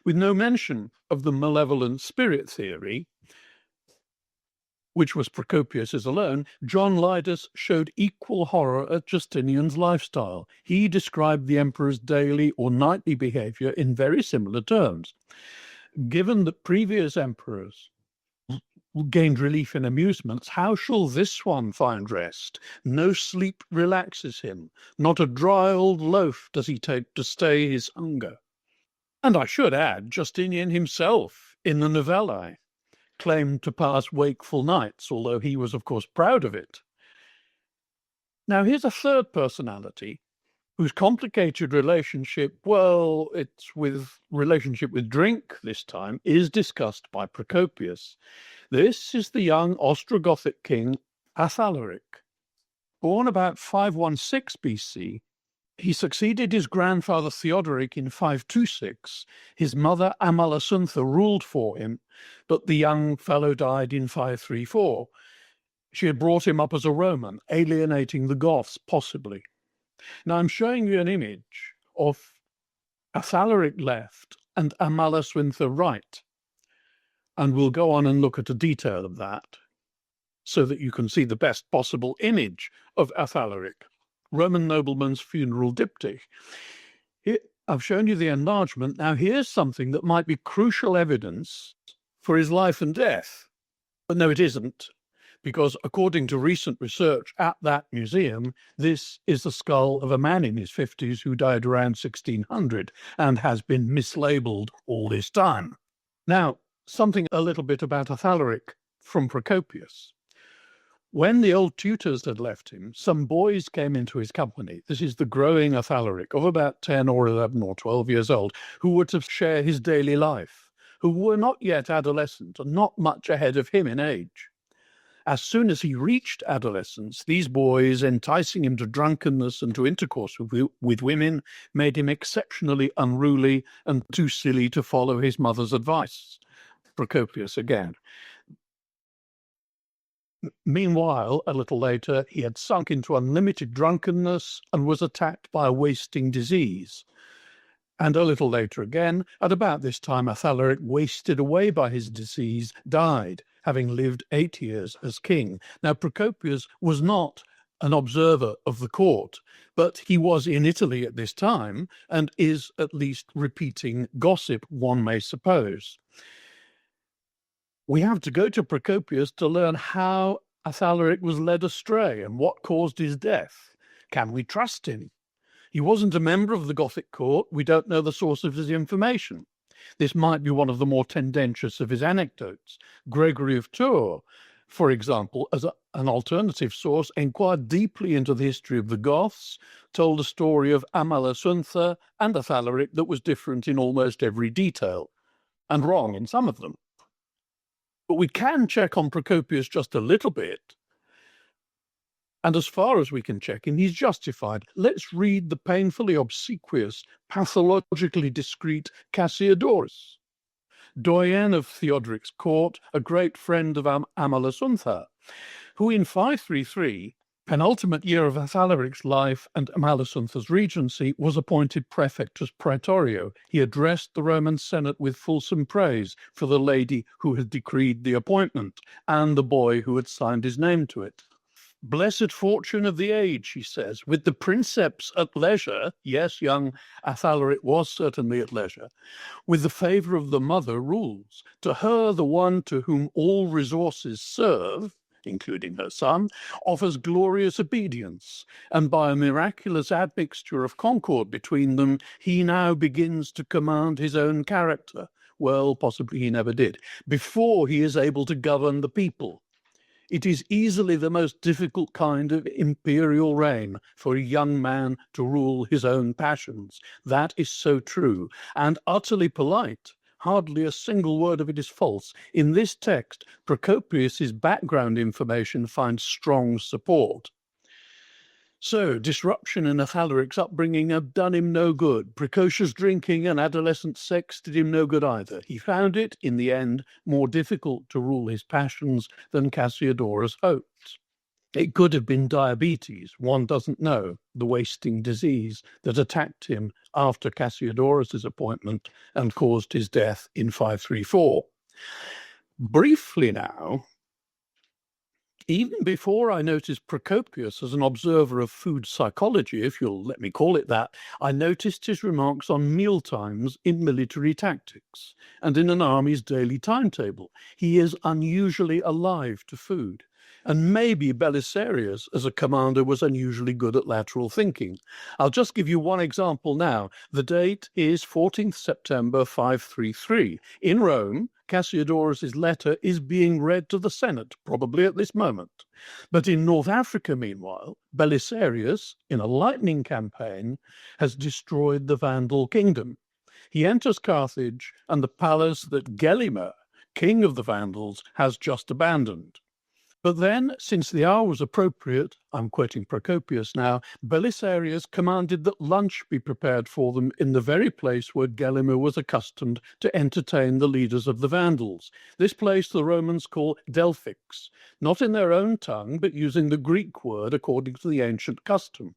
With no mention of the malevolent spirit theory, which was Procopius's alone, John Lydus showed equal horror at Justinian's lifestyle. He described the emperor's daily or nightly behavior in very similar terms. Given that previous emperors gained relief in amusements, how shall this one find rest? No sleep relaxes him, not a dry old loaf does he take to stay his hunger. And I should add, Justinian himself, in the Novellae, claimed to pass wakeful nights, although he was, of course, proud of it. Now, here's a third personality whose complicated relationship, well, it's with relationship with drink this time, is discussed by Procopius. This is the young Ostrogothic king Athalaric. Born about 516 BC, he succeeded his grandfather Theodoric in 526. His mother Amalasuntha ruled for him, but the young fellow died in 534. She had brought him up as a Roman, alienating the Goths, possibly. Now I'm showing you an image of Athalaric left and Amalasuntha right, and we'll go on and look at a detail of that so that you can see the best possible image of Athalaric, Roman nobleman's funeral diptych. Here, I've shown you the enlargement. Now here's something that might be crucial evidence for his life and death. But no, it isn't, because according to recent research at that museum, this is the skull of a man in his 50s who died around 1600 and has been mislabeled all this time. Now, something a little bit about Athalaric from Procopius. When the old tutors had left him, some boys came into his company. This is the growing Athalaric of about 10 or 11 or 12 years old, who were to share his daily life, who were not yet adolescent and not much ahead of him in age. As soon as he reached adolescence, these boys, enticing him to drunkenness and to intercourse with women, made him exceptionally unruly and too silly to follow his mother's advice. Procopius again. Meanwhile, a little later, he had sunk into unlimited drunkenness and was attacked by a wasting disease. And a little later again, at about this time, Athalaric, wasted away by his disease, died, having lived 8 years as king. Now, Procopius was not an observer of the court, but he was in Italy at this time and is at least repeating gossip, one may suppose. We have to go to Procopius to learn how Athalaric was led astray and what caused his death. Can we trust him? He wasn't a member of the Gothic court. We don't know the source of his information. This might be one of the more tendentious of his anecdotes. Gregory of Tours, for example, as an alternative source, inquired deeply into the history of the Goths, told a story of Amalasuntha and Athalaric that was different in almost every detail, and wrong in some of them. But we can check on Procopius just a little bit. And as far as we can check him, he's justified. Let's read the painfully obsequious, pathologically discreet Cassiodorus, doyen of Theodoric's court, a great friend of Amalasuntha, who in 533, penultimate year of Athalaric's life and Amalasuntha's regency, was appointed prefectus praetorio. He addressed the Roman Senate with fulsome praise for the lady who had decreed the appointment and the boy who had signed his name to it. Blessed fortune of the age, he says, with the princeps at leisure, yes, young Athalaric was certainly at leisure, with the favour of the mother rules, to her the one to whom all resources serve, including her son, offers glorious obedience, and by a miraculous admixture of concord between them, he now begins to command his own character. Well, possibly he never did, before he is able to govern the people. It is easily the most difficult kind of imperial reign for a young man to rule his own passions. That is so true, and utterly polite. Hardly a single word of it is false. In this text, Procopius's background information finds strong support. So, disruption in Athalaric's upbringing had done him no good. Precocious drinking and adolescent sex did him no good either. He found it, in the end, more difficult to rule his passions than Cassiodorus hoped. It could have been diabetes, one doesn't know, the wasting disease that attacked him after Cassiodorus's appointment and caused his death in 534. Briefly now, even before I noticed Procopius as an observer of food psychology, if you'll let me call it that, I noticed his remarks on mealtimes in military tactics and in an army's daily timetable. He is unusually alive to food. And maybe Belisarius, as a commander, was unusually good at lateral thinking. I'll just give you one example now. The date is 14th September 533. In Rome, Cassiodorus's letter is being read to the Senate, probably at this moment. But in North Africa, meanwhile, Belisarius, in a lightning campaign, has destroyed the Vandal kingdom. He enters Carthage and the palace that Gelimer, king of the Vandals, has just abandoned. But then, since the hour was appropriate, I'm quoting Procopius now, Belisarius commanded that lunch be prepared for them in the very place where Gelimer was accustomed to entertain the leaders of the Vandals. This place the Romans call Delphix, not in their own tongue, but using the Greek word according to the ancient custom.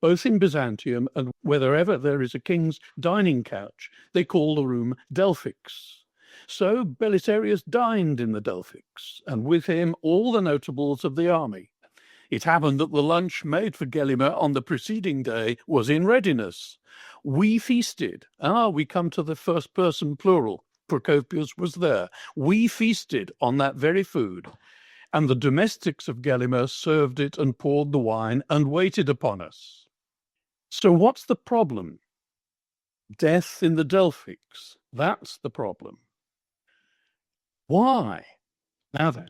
Both in Byzantium and wherever there is a king's dining couch, they call the room Delphix. So Belisarius dined in the Delphix, and with him all the notables of the army. It happened that the lunch made for Gelimer on the preceding day was in readiness. We feasted. We come to the first person plural. Procopius was there. We feasted on that very food, and the domestics of Gelimer served it and poured the wine and waited upon us. So what's the problem? Death in the Delphix. That's the problem. Why? Now then,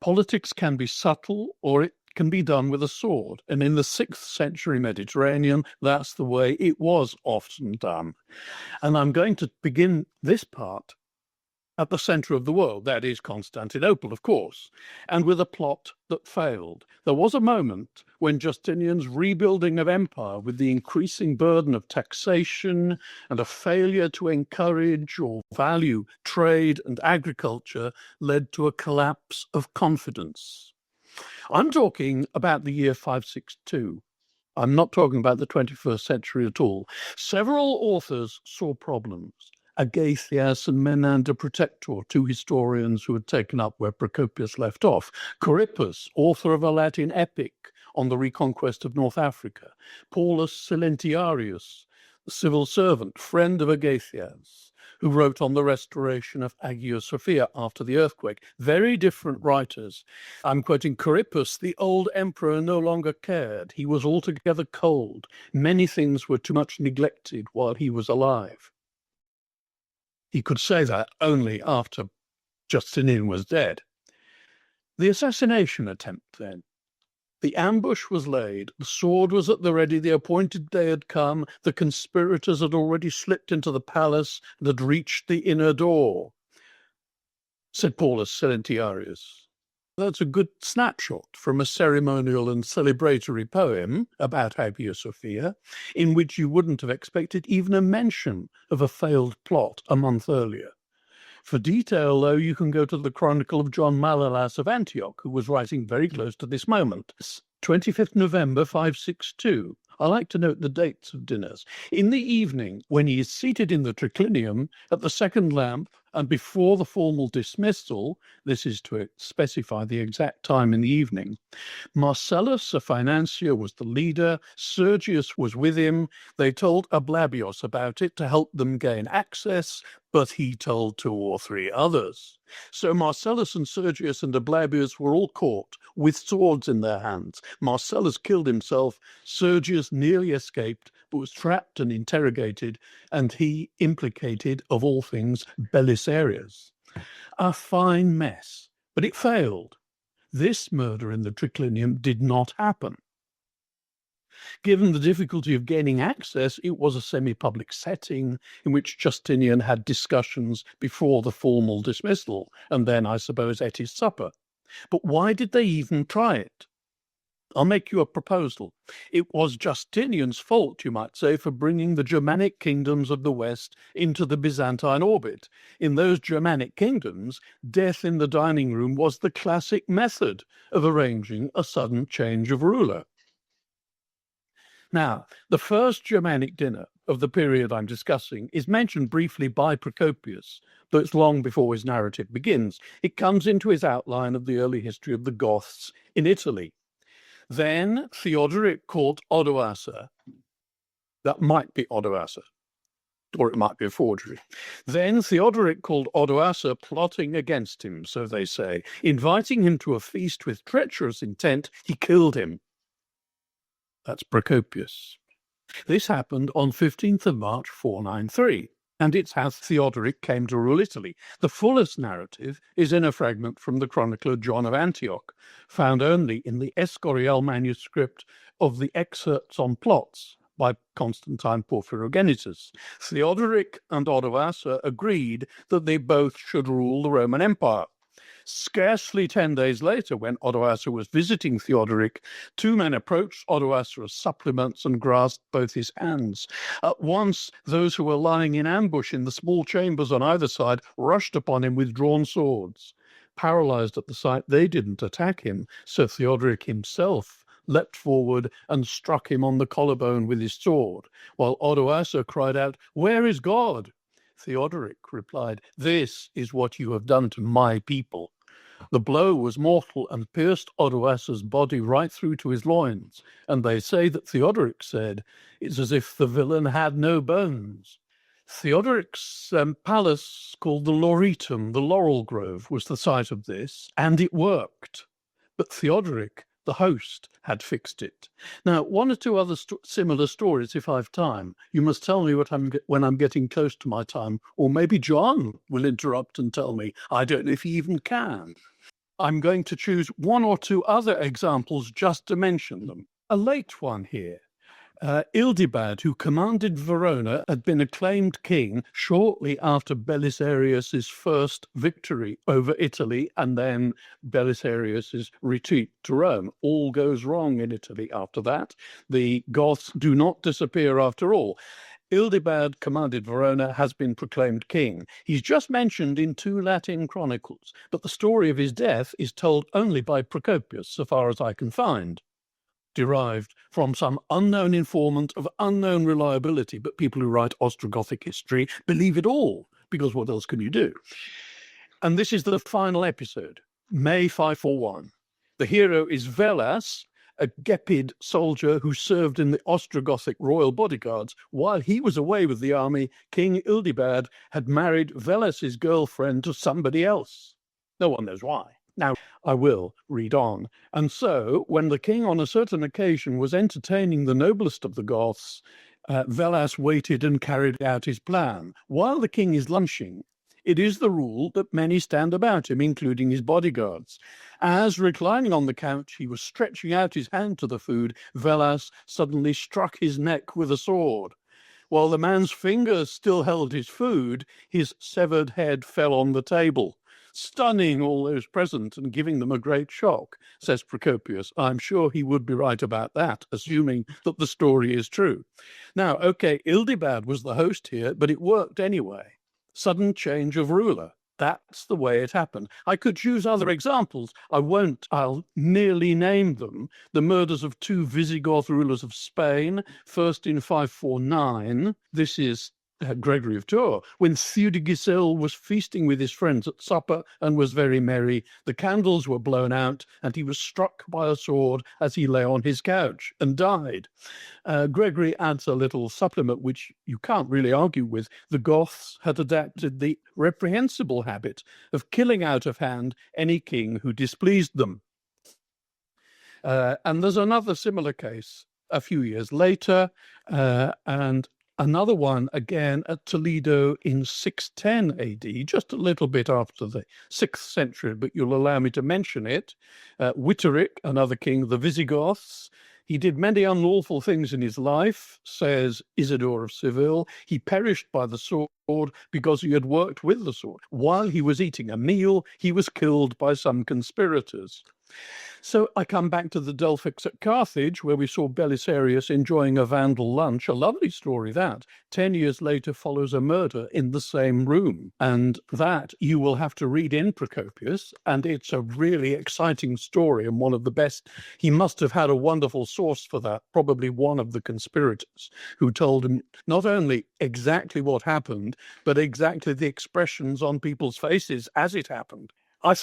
politics can be subtle or it can be done with a sword, and in the 6th century Mediterranean, that's the way it was often done. And I'm going to begin this part at the centre of the world, that is Constantinople, of course, and with a plot that failed. There was a moment when Justinian's rebuilding of empire, with the increasing burden of taxation and a failure to encourage or value trade and agriculture, led to a collapse of confidence. I'm talking about the year 562. I'm not talking about the 21st century at all. Several authors saw problems. Agathias and Menander Protector, two historians who had taken up where Procopius left off. Corippus, author of a Latin epic on the reconquest of North Africa. Paulus Silentiarius, the civil servant, friend of Agathias, who wrote on the restoration of Hagia Sophia after the earthquake. Very different writers. I'm quoting Corippus: the old emperor no longer cared. He was altogether cold. Many things were too much neglected while he was alive. He could say that only after Justinian was dead. The assassination attempt, then. The ambush was laid, the sword was at the ready, the appointed day had come, the conspirators had already slipped into the palace and had reached the inner door, said Paulus Silentiarius. That's a good snapshot from a ceremonial and celebratory poem about Hagia Sophia, in which you wouldn't have expected even a mention of a failed plot a month earlier. For detail, though, you can go to the Chronicle of John Malalas of Antioch, who was writing very close to this moment. 25th November 562. I like to note the dates of dinners. In the evening, when he is seated in the triclinium at the second lamp, and before the formal dismissal, this is to specify the exact time in the evening, Marcellus, a financier, was the leader. Sergius was with him. They told Ablabios about it to help them gain access, but he told 2 or 3 others. So Marcellus and Sergius and Ablabius were all caught with swords in their hands. Marcellus killed himself. Sergius nearly escaped, but was trapped and interrogated, and he implicated, of all things, Belisarius. A fine mess, but it failed. This murder in the triclinium did not happen. Given the difficulty of gaining access, it was a semi-public setting in which Justinian had discussions before the formal dismissal, and then, I suppose, ate his supper. But why did they even try it? I'll make you a proposal. It was Justinian's fault, you might say, for bringing the Germanic kingdoms of the West into the Byzantine orbit. In those Germanic kingdoms, death in the dining room was the classic method of arranging a sudden change of ruler. Now, the first Germanic dinner of the period I'm discussing is mentioned briefly by Procopius, though it's long before his narrative begins. It comes into his outline of the early history of the Goths in Italy. Then Theodoric called Odoacer. That might be Odoacer, or it might be a forgery. Then Theodoric called Odoacer, plotting against him, so they say. Inviting him to a feast with treacherous intent, he killed him. That's Procopius. This happened on 15th of March 493, and it's how Theodoric came to rule Italy. The fullest narrative is in a fragment from the chronicler John of Antioch, found only in the Escorial manuscript of the Excerpts on Plots by Constantine Porphyrogenitus. Theodoric and Odoacer agreed that they both should rule the Roman Empire. Scarcely 10 days later, when Odoacer was visiting Theodoric, two men approached Odoacer as supplements and grasped both his hands. At once, those who were lying in ambush in the small chambers on either side rushed upon him with drawn swords. Paralyzed at the sight, they didn't attack him, so Theodoric himself leapt forward and struck him on the collarbone with his sword, while Odoacer cried out, "Where is God?" Theodoric replied, "This is what you have done to my people." The blow was mortal and pierced Odoacer's body right through to his loins, and they say that Theodoric said, "It's as if the villain had no bones." Theodoric's palace, called the Lauretum, the Laurel Grove, was the site of this, and it worked. But Theodoric, the host, had fixed it. Now, one or two other similar stories, if I've time. You must tell me when I'm getting close to my time, or maybe John will interrupt and tell me. I don't know if he even can. I'm going to choose one or two other examples just to mention them. A late one here. Ildibad, who commanded Verona, had been acclaimed king shortly after Belisarius's first victory over Italy and then Belisarius's retreat to Rome. All goes wrong in Italy after that. The Goths do not disappear after all. Ildibad commanded Verona, has been proclaimed king. He's just mentioned in two Latin chronicles, but the story of his death is told only by Procopius, so far as I can find. Derived from some unknown informant of unknown reliability, but people who write Ostrogothic history believe it all, because what else can you do? And this is the final episode, May 541. The hero is Velas, a Gepid soldier who served in the Ostrogothic royal bodyguards. While he was away with the army, King Ildibad had married Velas's girlfriend to somebody else. No one knows why. Now, I will read on. And so, when the king on a certain occasion was entertaining the noblest of the Goths, Velas waited and carried out his plan. While the king is lunching, it is the rule that many stand about him, including his bodyguards. As, reclining on the couch, he was stretching out his hand to the food, Velas suddenly struck his neck with a sword. While the man's fingers still held his food, his severed head fell on the table, stunning all those present and giving them a great shock, says Procopius. I'm sure he would be right about that, assuming that the story is true. Now, okay, Ildibad was the host here, but it worked anyway. Sudden change of ruler. That's the way it happened. I could choose other examples. I won't. I'll merely name them. The murders of two Visigoth rulers of Spain, first in 549. This is Gregory of Tours, when Theudegissel was feasting with his friends at supper and was very merry, the candles were blown out, and he was struck by a sword as he lay on his couch and died. Gregory adds a little supplement which you can't really argue with. The Goths had adapted the reprehensible habit of killing out of hand any king who displeased them. And there's another similar case a few years later, and another one, again, at Toledo in 610 AD, just a little bit after the 6th century, but you'll allow me to mention it. Witteric, another king of the Visigoths, he did many unlawful things in his life, says Isidore of Seville. He perished by the sword because he had worked with the sword. While he was eating a meal, he was killed by some conspirators. So I come back to the Delphix at Carthage, where we saw Belisarius enjoying a Vandal lunch. A lovely story, that. 10 years later follows a murder in the same room. And that you will have to read in Procopius, and it's a really exciting story and one of the best. He must have had a wonderful source for that, probably one of the conspirators, who told him not only exactly what happened, but exactly the expressions on people's faces as it happened. I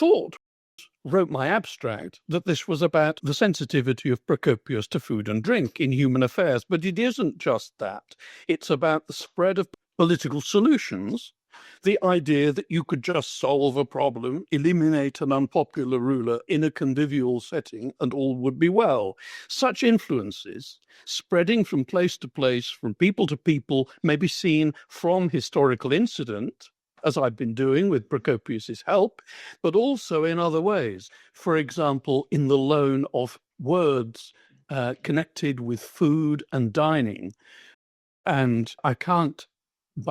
wrote my abstract that this was about the sensitivity of Procopius to food and drink in human affairs, but it isn't just that. It's about the spread of political solutions, the idea that you could just solve a problem, eliminate an unpopular ruler in a convivial setting, and all would be well. Such influences, spreading from place to place, from people to people, may be seen from historical incident, as I've been doing with Procopius's help, but also in other ways. For example, in the loan of words connected with food and dining. And I can't,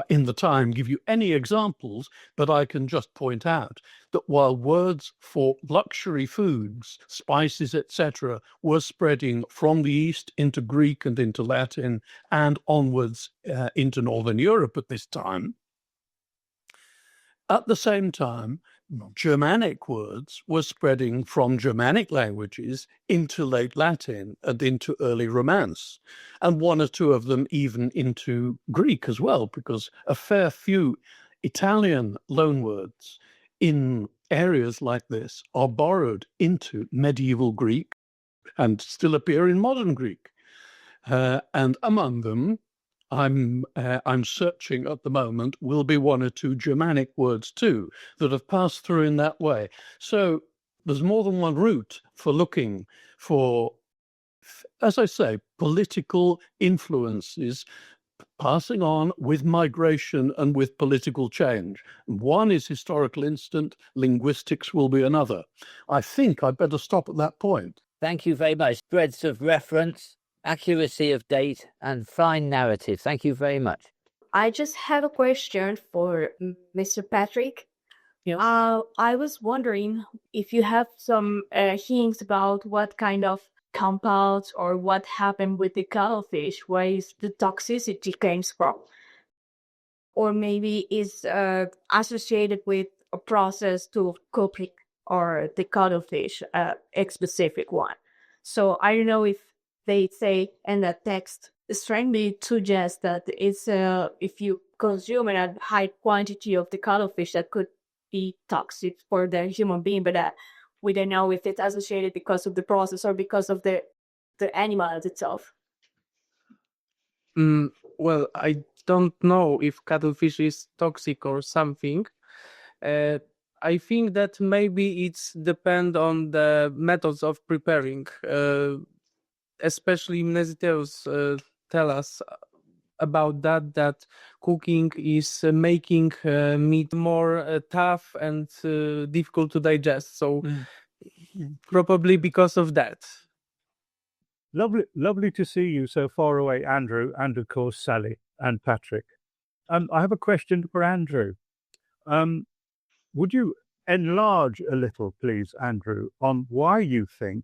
in the time, give you any examples, but I can just point out that while words for luxury foods, spices, etc., were spreading from the East into Greek and into Latin and onwards into Northern Europe at this time, at the same time, Germanic words were spreading from Germanic languages into late Latin and into early Romance, and one or two of them even into Greek as well, because a fair few Italian loanwords in areas like this are borrowed into medieval Greek and still appear in modern Greek. And among them, I'm searching at the moment, will be one or two Germanic words too that have passed through in that way. So there's more than one route for looking for, as I say, political influences passing on with migration and with political change. One is historical instant, linguistics will be another. I think I'd better stop at that point. Thank you very much. Threads of reference, accuracy of date, and fine narrative. Thank you very much. I just have a question for Mr. Patryk. Yeah. I was wondering if you have some hints about what kind of compounds or what happened with the cuttlefish, where is the toxicity came from, or maybe is associated with a process to cooking or the cuttlefish, a specific one. So I don't know if they say in the text strongly suggests that it's if you consume a high quantity of the cuttlefish that could be toxic for the human being, but we don't know if it's associated because of the process or because of the animal itself. Well, I don't know if cuttlefish is toxic or something. I think that maybe it's depend on the methods of preparing. Especially Mnesiteus tell us about that cooking is making meat more tough and difficult to digest. So probably because of that. Lovely to see you so far away, Andrew, and of course Sally and Patryk. I have a question for Andrew. Would you enlarge a little, please, Andrew, on why you think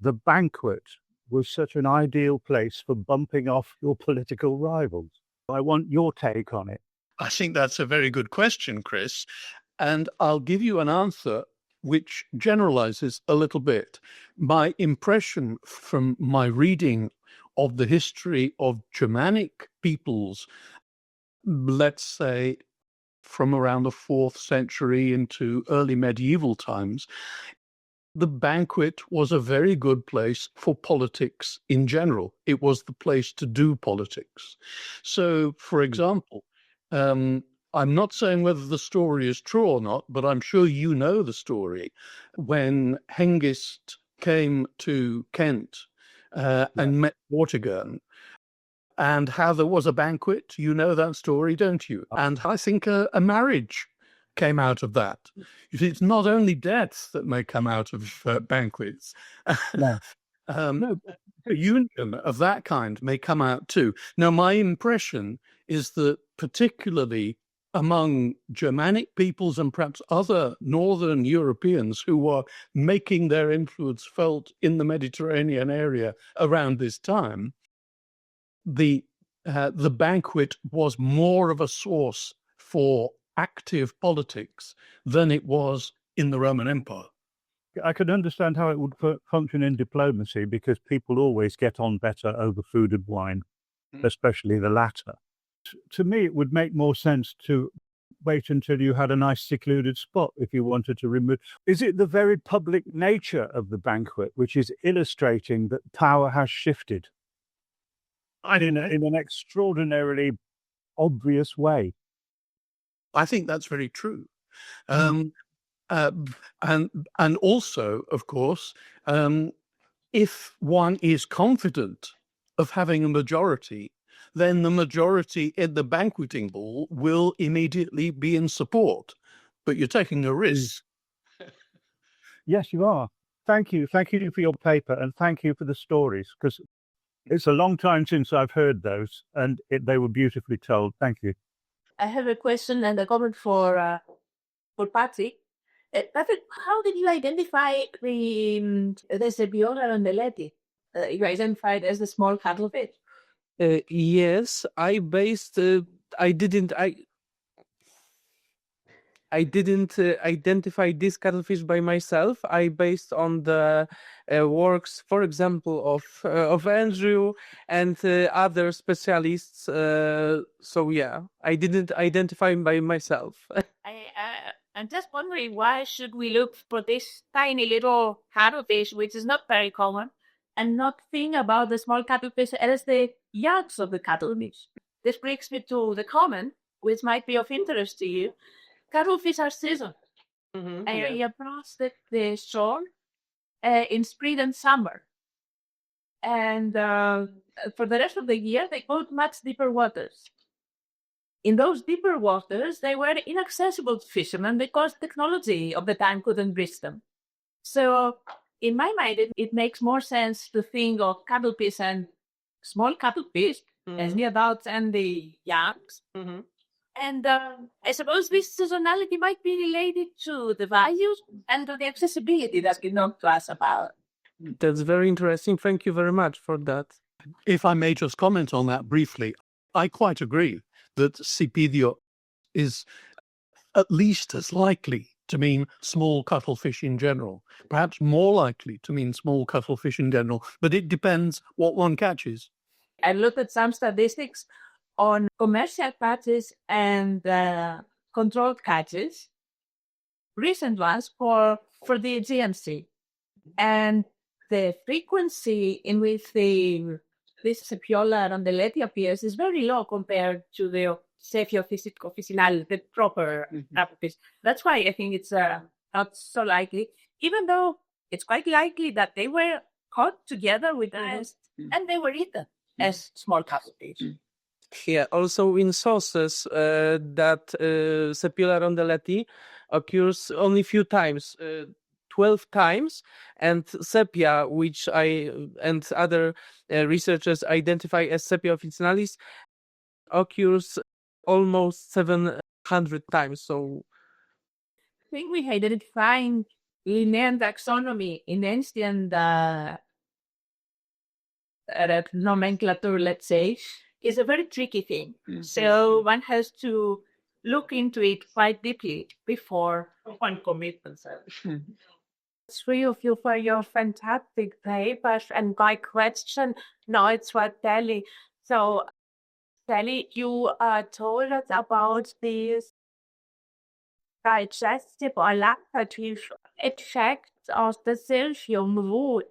the banquet was such an ideal place for bumping off your political rivals? I want your take on it. I think that's a very good question, Chris, and I'll give you an answer which generalizes a little bit. My impression from my reading of the history of Germanic peoples, let's say from around the 4th century into early medieval times, the banquet was a very good place for politics in general. It was the place to do politics. So, for example, I'm not saying whether the story is true or not, but I'm sure you know the story. When Hengist came to Kent and met Vortigern, and how there was a banquet, you know that story, don't you? And I think a marriage came out of that. You see, it's not only deaths that may come out of banquets. No. A union of that kind may come out too. Now, my impression is that particularly among Germanic peoples and perhaps other Northern Europeans who were making their influence felt in the Mediterranean area around this time, the banquet was more of a source for active politics than it was in the Roman Empire. I could understand how it would function in diplomacy, because people always get on better over food and wine, especially the latter. To me, it would make more sense to wait until you had a nice secluded spot if you wanted to remove. Is it the very public nature of the banquet which is illustrating that power has shifted in an extraordinarily obvious way? I think that's very true. And also, of course, if one is confident of having a majority, then the majority in the banqueting hall will immediately be in support. But you're taking a risk. Yes, you are. Thank you. Thank you for your paper, and thank you for the stories, because it's a long time since I've heard those, and they were beautifully told. Thank you. I have a question and a comment for Patryk. Patryk, how did you identify the Sepiola and the Leti? You identified as the small cuttlefish. Yes, I didn't identify this cuttlefish by myself. I based on the works, for example, of Andrew and other specialists. So yeah, I didn't identify him by myself. I'm just wondering, why should we look for this tiny little cuttlefish, which is not very common, and not think about the small cuttlefish as the youngs of the cuttlefish? This brings me to the comment, which might be of interest to you. Cuttlefish are seasonal. And you approach the shore in spring and summer. And for the rest of the year, they go to much deeper waters. In those deeper waters, they were inaccessible to fishermen because technology of the time couldn't reach them. So, in my mind, it makes more sense to think of cuttlefish and small cuttlefish as the adults and the youngs. And I suppose this seasonality might be related to the values and to the accessibility that we talked to us about. That's very interesting. Thank you very much for that. If I may just comment on that briefly, I quite agree that Sepiola is at least as likely to mean small cuttlefish in general, perhaps more likely to mean small cuttlefish in general, but it depends what one catches. I looked at some statistics on commercial catches and controlled catches, recent ones for the Aegean Sea. And the frequency in which this Sepiola rondeletti appears is very low compared to the Cephiophys officinal, the proper fish. That's why I think it's not so likely, even though it's quite likely that they were caught together with the rest and they were eaten as small cuttlefish. Yeah, also in sources that Sepiola rondeletti occurs only few times, 12 times, and sepia, which I and other researchers identify as Sepia officinalis, occurs almost 700 times. So I think we identifying Linnean taxonomy in ancient nomenclature, let's say, is a very tricky thing. So one has to look into it quite deeply before one commits themselves. Three of you for your fantastic papers, and my question now it's for Sally. So, Sally, you told us about these digestible lactative effects of the Silphium root.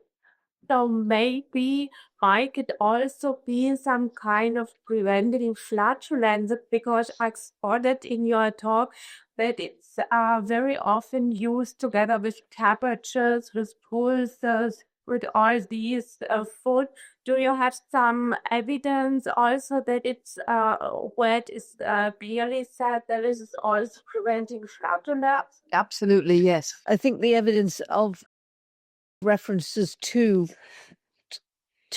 So maybe might it also be some kind of preventing flatulence, because I spotted in your talk that it's very often used together with temperatures, with pulses, with all these food. Do you have some evidence also that it's wet is clearly said that this is also preventing flatulence? Absolutely, yes. I think the evidence of references to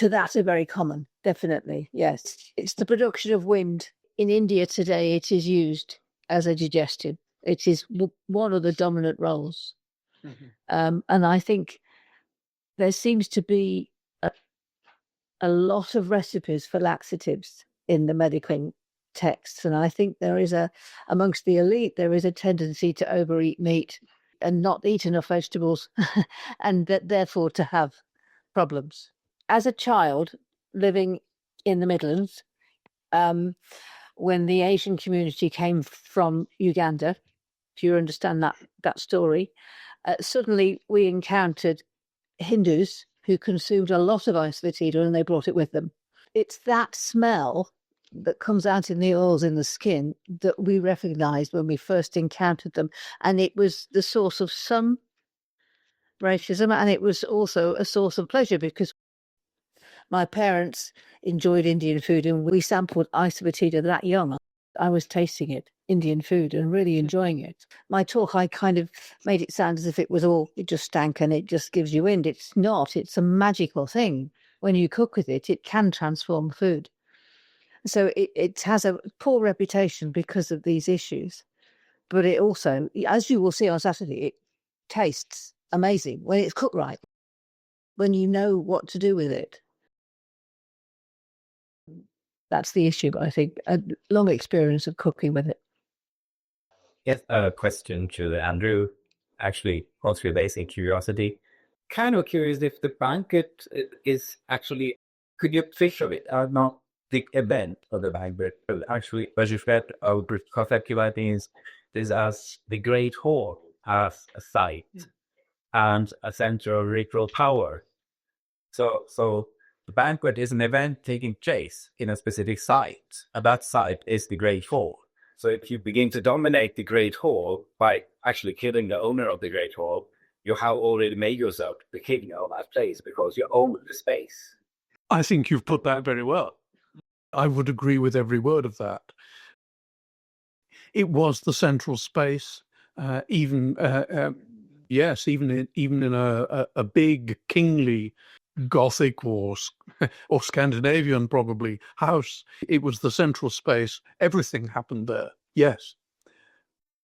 that are very common. Definitely, yes. It's the production of wind. In India today, it is used as a digestion. It is one of the dominant roles. And I think there seems to be a lot of recipes for laxatives in the medical texts. And I think there is amongst the elite, there is a tendency to overeat meat and not eat enough vegetables and therefore to have problems. As a child living in the Midlands, when the Asian community came from Uganda, if you understand that story, suddenly we encountered Hindus who consumed a lot of Asafoetida and they brought it with them. It's that smell that comes out in the oils in the skin that we recognised when we first encountered them. And it was the source of some racism, and it was also a source of pleasure because my parents enjoyed Indian food and we sampled Asafoetida that young. I was tasting it, Indian food, and really enjoying it. My talk, I kind of made it sound as if it just stank and it just gives you wind. It's not. It's a magical thing. When you cook with it, it can transform food. So it has a poor reputation because of these issues. But it also, as you will see on Saturday, it tastes amazing when it's cooked right, when you know what to do with it. That's the issue, I think, a long experience of cooking with it. Yes, a question to Andrew, actually, mostly based in curiosity. Kind of curious if the banquet is actually, could you picture it? Not the event of the banquet, but actually, as you said, Colloquia means this as the Great Hall as a site and a center of ritual power. So the banquet is an event taking place in a specific site, and that site is the Great Hall. So if you begin to dominate the Great Hall by actually killing the owner of the Great Hall, you have already made yourself the king of that place because you own the space. I think you've put that very well. I would agree with every word of that. It was the central space, even in a big kingly Gothic or Scandinavian probably house. It was the central space. Everything happened there. Yes.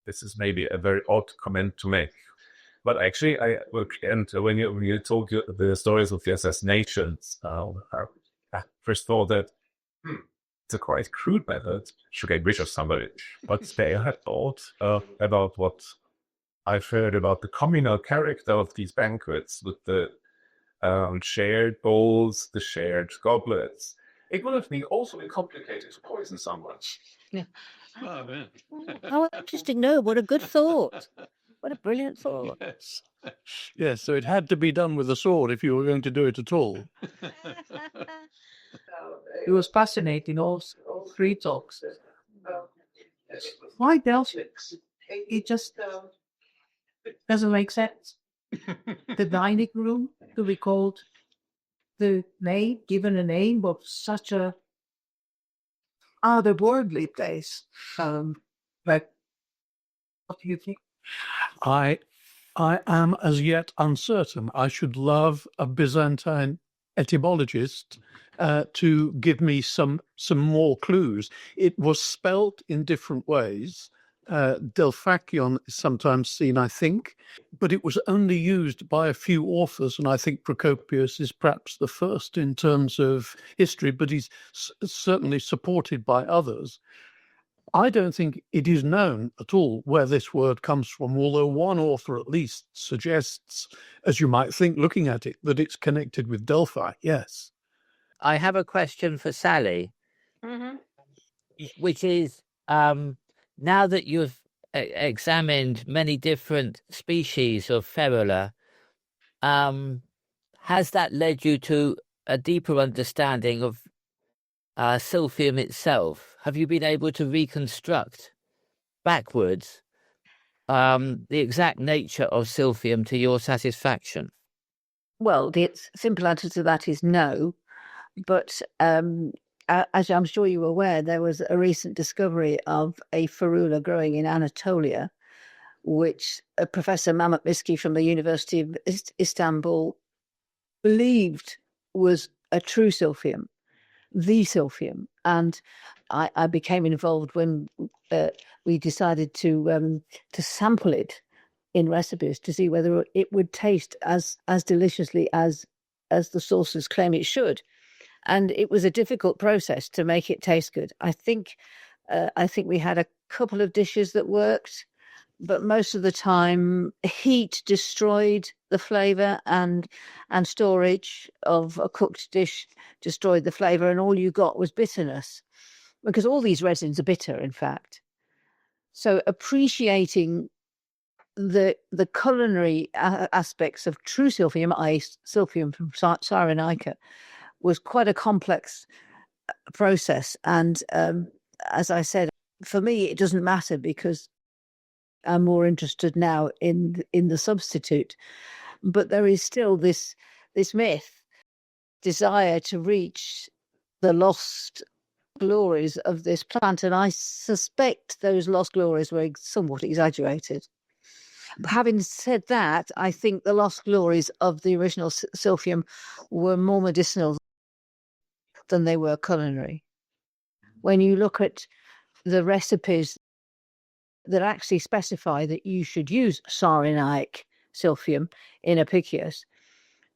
This is maybe a very odd comment to make, but actually, when you told the stories of the assassinations, I first thought that it's a quite crude method to get rid of somebody. But they had thought about what I've heard about the communal character of these banquets with the shared bowls, the shared goblets. It would have been also been complicated to poison someone. Yeah. Oh, man. How interesting. No, what a good thought. What a brilliant thought. Yes. Yes, so it had to be done with a sword if you were going to do it at all. It was fascinating, all three talks. Why Delphix? It just doesn't make sense. The dining room to be called given a name of such a otherworldly place. But what do you think? I am as yet uncertain. I should love a Byzantine etymologist to give me some more clues. It was spelt in different ways. Delphacion is sometimes seen, I think, but it was only used by a few authors, and I think Procopius is perhaps the first in terms of history, but he's certainly supported by others. I don't think it is known at all where this word comes from, although one author at least suggests, as you might think looking at it, that it's connected with Delphi, yes. I have a question for Sally, which is, now that you've examined many different species of ferula, has that led you to a deeper understanding of Silphium itself? Have you been able to reconstruct backwards the exact nature of Silphium to your satisfaction? Well, the simple answer to that is no. But as I'm sure you're aware, there was a recent discovery of a ferula growing in Anatolia, which Professor Mehmet Miski from the University of Istanbul believed was a true Silphium, the Silphium. And I became involved when we decided to sample it in recipes to see whether it would taste as deliciously as the sources claim it should. And it was a difficult process to make it taste good. I think we had a couple of dishes that worked, but most of the time heat destroyed the flavour and storage of a cooked dish destroyed the flavour, and all you got was bitterness, because all these resins are bitter, in fact. So appreciating the culinary aspects of true Silphium, i.e. Silphium from Ceranea, was quite a complex process. And as I said, for me, it doesn't matter because I'm more interested now in the substitute. But there is still this myth, desire to reach the lost glories of this plant. And I suspect those lost glories were somewhat exaggerated. But having said that, I think the lost glories of the original Silphium were more medicinal than they were culinary. When you look at the recipes that actually specify that you should use Ceraneic Silphium in Apicius,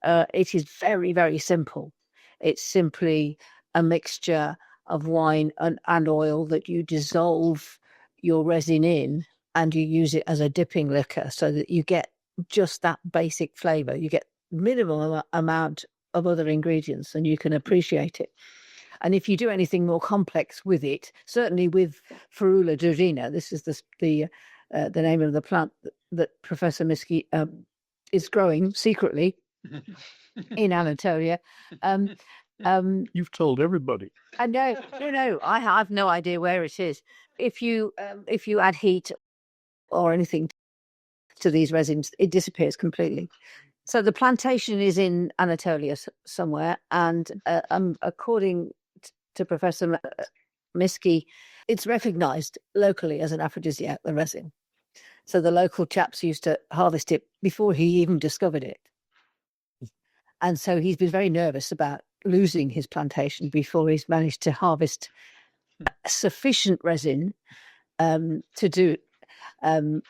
it is very, very simple. It's simply a mixture of wine and oil that you dissolve your resin in, and you use it as a dipping liquor so that you get just that basic flavour. You get minimal amount of other ingredients and you can appreciate it. And if you do anything more complex with it, certainly with Ferula durdina, this is the name of the plant that Professor Miski is growing secretly in Anatolia. You've told everybody. No, I have no idea where it is. If you add heat or anything to these resins, it disappears completely. So the plantation is in Anatolia somewhere, and according to Professor Miski, it's recognised locally as an aphrodisiac, the resin. So the local chaps used to harvest it before he even discovered it. And so he's been very nervous about losing his plantation before he's managed to harvest sufficient resin to do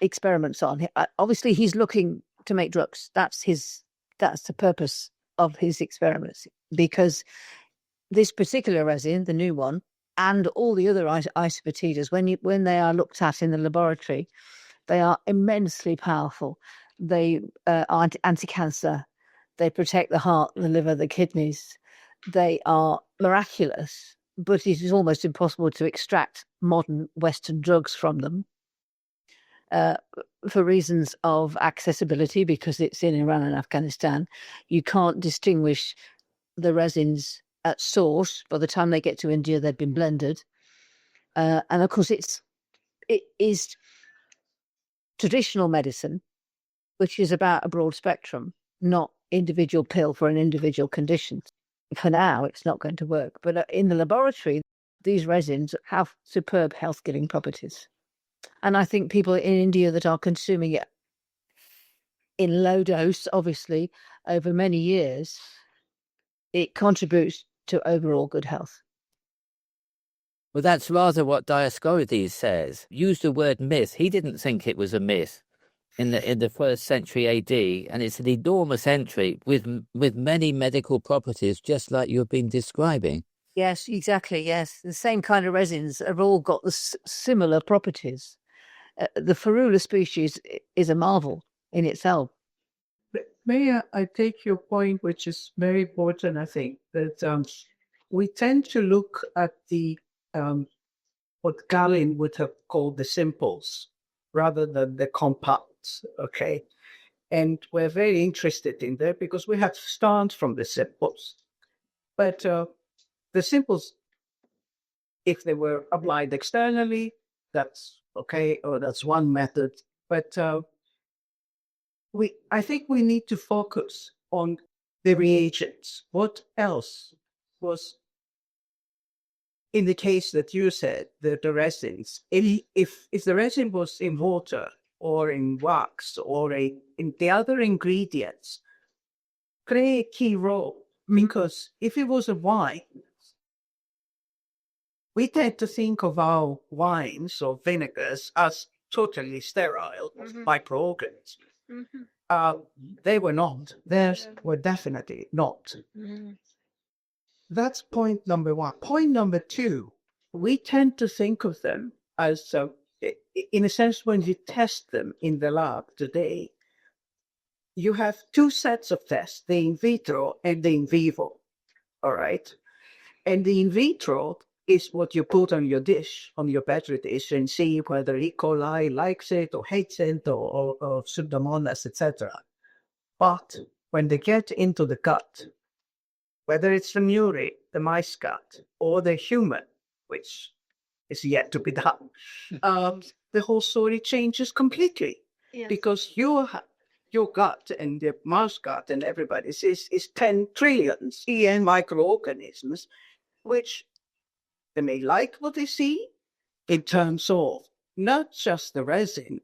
experiments on. Obviously, he's looking to make drugs. That's the purpose of his experiments, because this particular resin, the new one, and all the other Asafoetidas, when they are looked at in the laboratory, they are immensely powerful. They are anti-cancer. They protect the heart, the liver, the kidneys. They are miraculous, but it is almost impossible to extract modern Western drugs from them for reasons of accessibility, because it's in Iran and Afghanistan. You can't distinguish the resins at source. By the time they get to India, they've been blended. And of course, it is traditional medicine, which is about a broad spectrum, not individual pill for an individual condition. For now, it's not going to work. But in the laboratory, these resins have superb health-giving properties. And I think people in India that are consuming it in low dose, obviously, over many years, it contributes to overall good health. Well, that's rather what Dioscorides says. Use the word myth. He didn't think it was a myth in the 1st century AD, and it's an enormous entry with many medical properties, just like you've been describing. Yes, exactly. Yes, the same kind of resins have all got the similar properties. The Ferula species is a marvel in itself. May I take your point, which is very important, I think, that we tend to look at the what Galen would have called the simples rather than the compounds, okay? And we're very interested in that because we have to start from the simples. But the simples, if they were applied externally, that's okay, or that's one method. But I think we need to focus on the reagents. What else was, in the case that you said, the resins? If the resin was in water or in wax or in the other ingredients, play a key role. Because if it was a wine, we tend to think of our wines or vinegars as totally sterile microorganisms. They were not. Theirs were definitely not. That's point number one. Point number two, we tend to think of them as, in a sense, when you test them in the lab today, you have two sets of tests, the in vitro and the in vivo. All right. And the in vitro is what you put on your dish, on your Petri dish, and see whether E. coli likes it or hates it or Pseudomonas, etc. But when they get into the gut, whether it's the murine, the mice gut, or the human, which is yet to be done, the whole story changes completely. Yes. Because your gut and the mouse gut and everybody's is 10 trillion EN microorganisms, which they may like what they see in terms of not just the resin,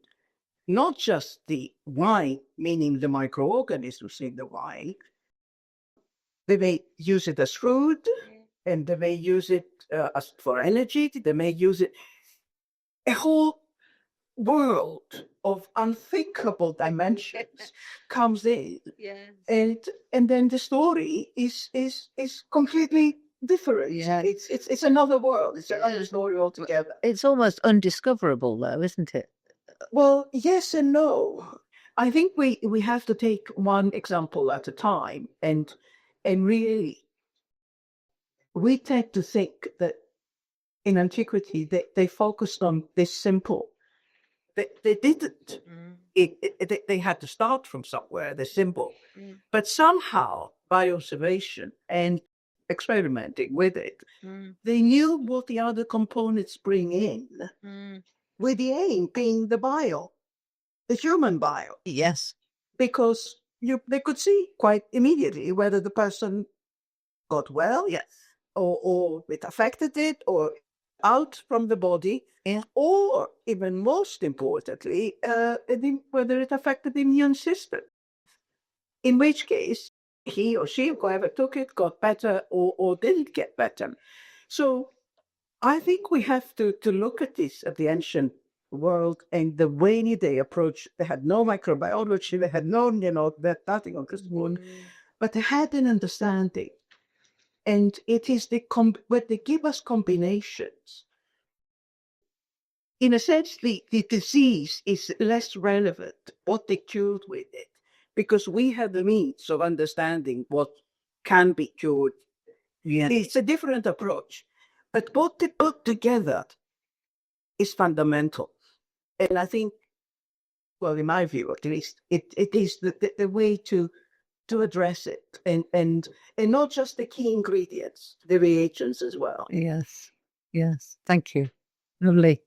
not just the wine, meaning the microorganisms in the wine. They may use it as food, and they may use it as for energy. They may use it. A whole world of unthinkable dimensions comes in, and then the story is completely different. Yeah. It's another world. It's another story altogether. It's almost undiscoverable, though, isn't it? Well, yes and no. I think we have to take one example at a time, and really, we tend to think that in antiquity they focused on this simple. They didn't. They had to start from somewhere, the symbol. But somehow, by observation and experimenting with it, they knew what the other components bring in, with the aim being the human bio. Yes. Because they could see quite immediately whether the person got well, yes, or it affected it, or out from the body, or even most importantly, whether it affected the immune system. In which case, he or she, whoever took it, got better or didn't get better. So I think we have to look at this, at the ancient world, and the way they approached. They had no microbiology, they had no, nothing on this moon, but they had an understanding. And it is what they give us combinations. In a sense, the disease is less relevant, what they cured with it, because we have the means of understanding what can be cured. Yeah. It's a different approach. But what they put together is fundamental. And I think, well, in my view at least, it is the way to address it, and not just the key ingredients, the reagents as well. Yes. Thank you. Lovely.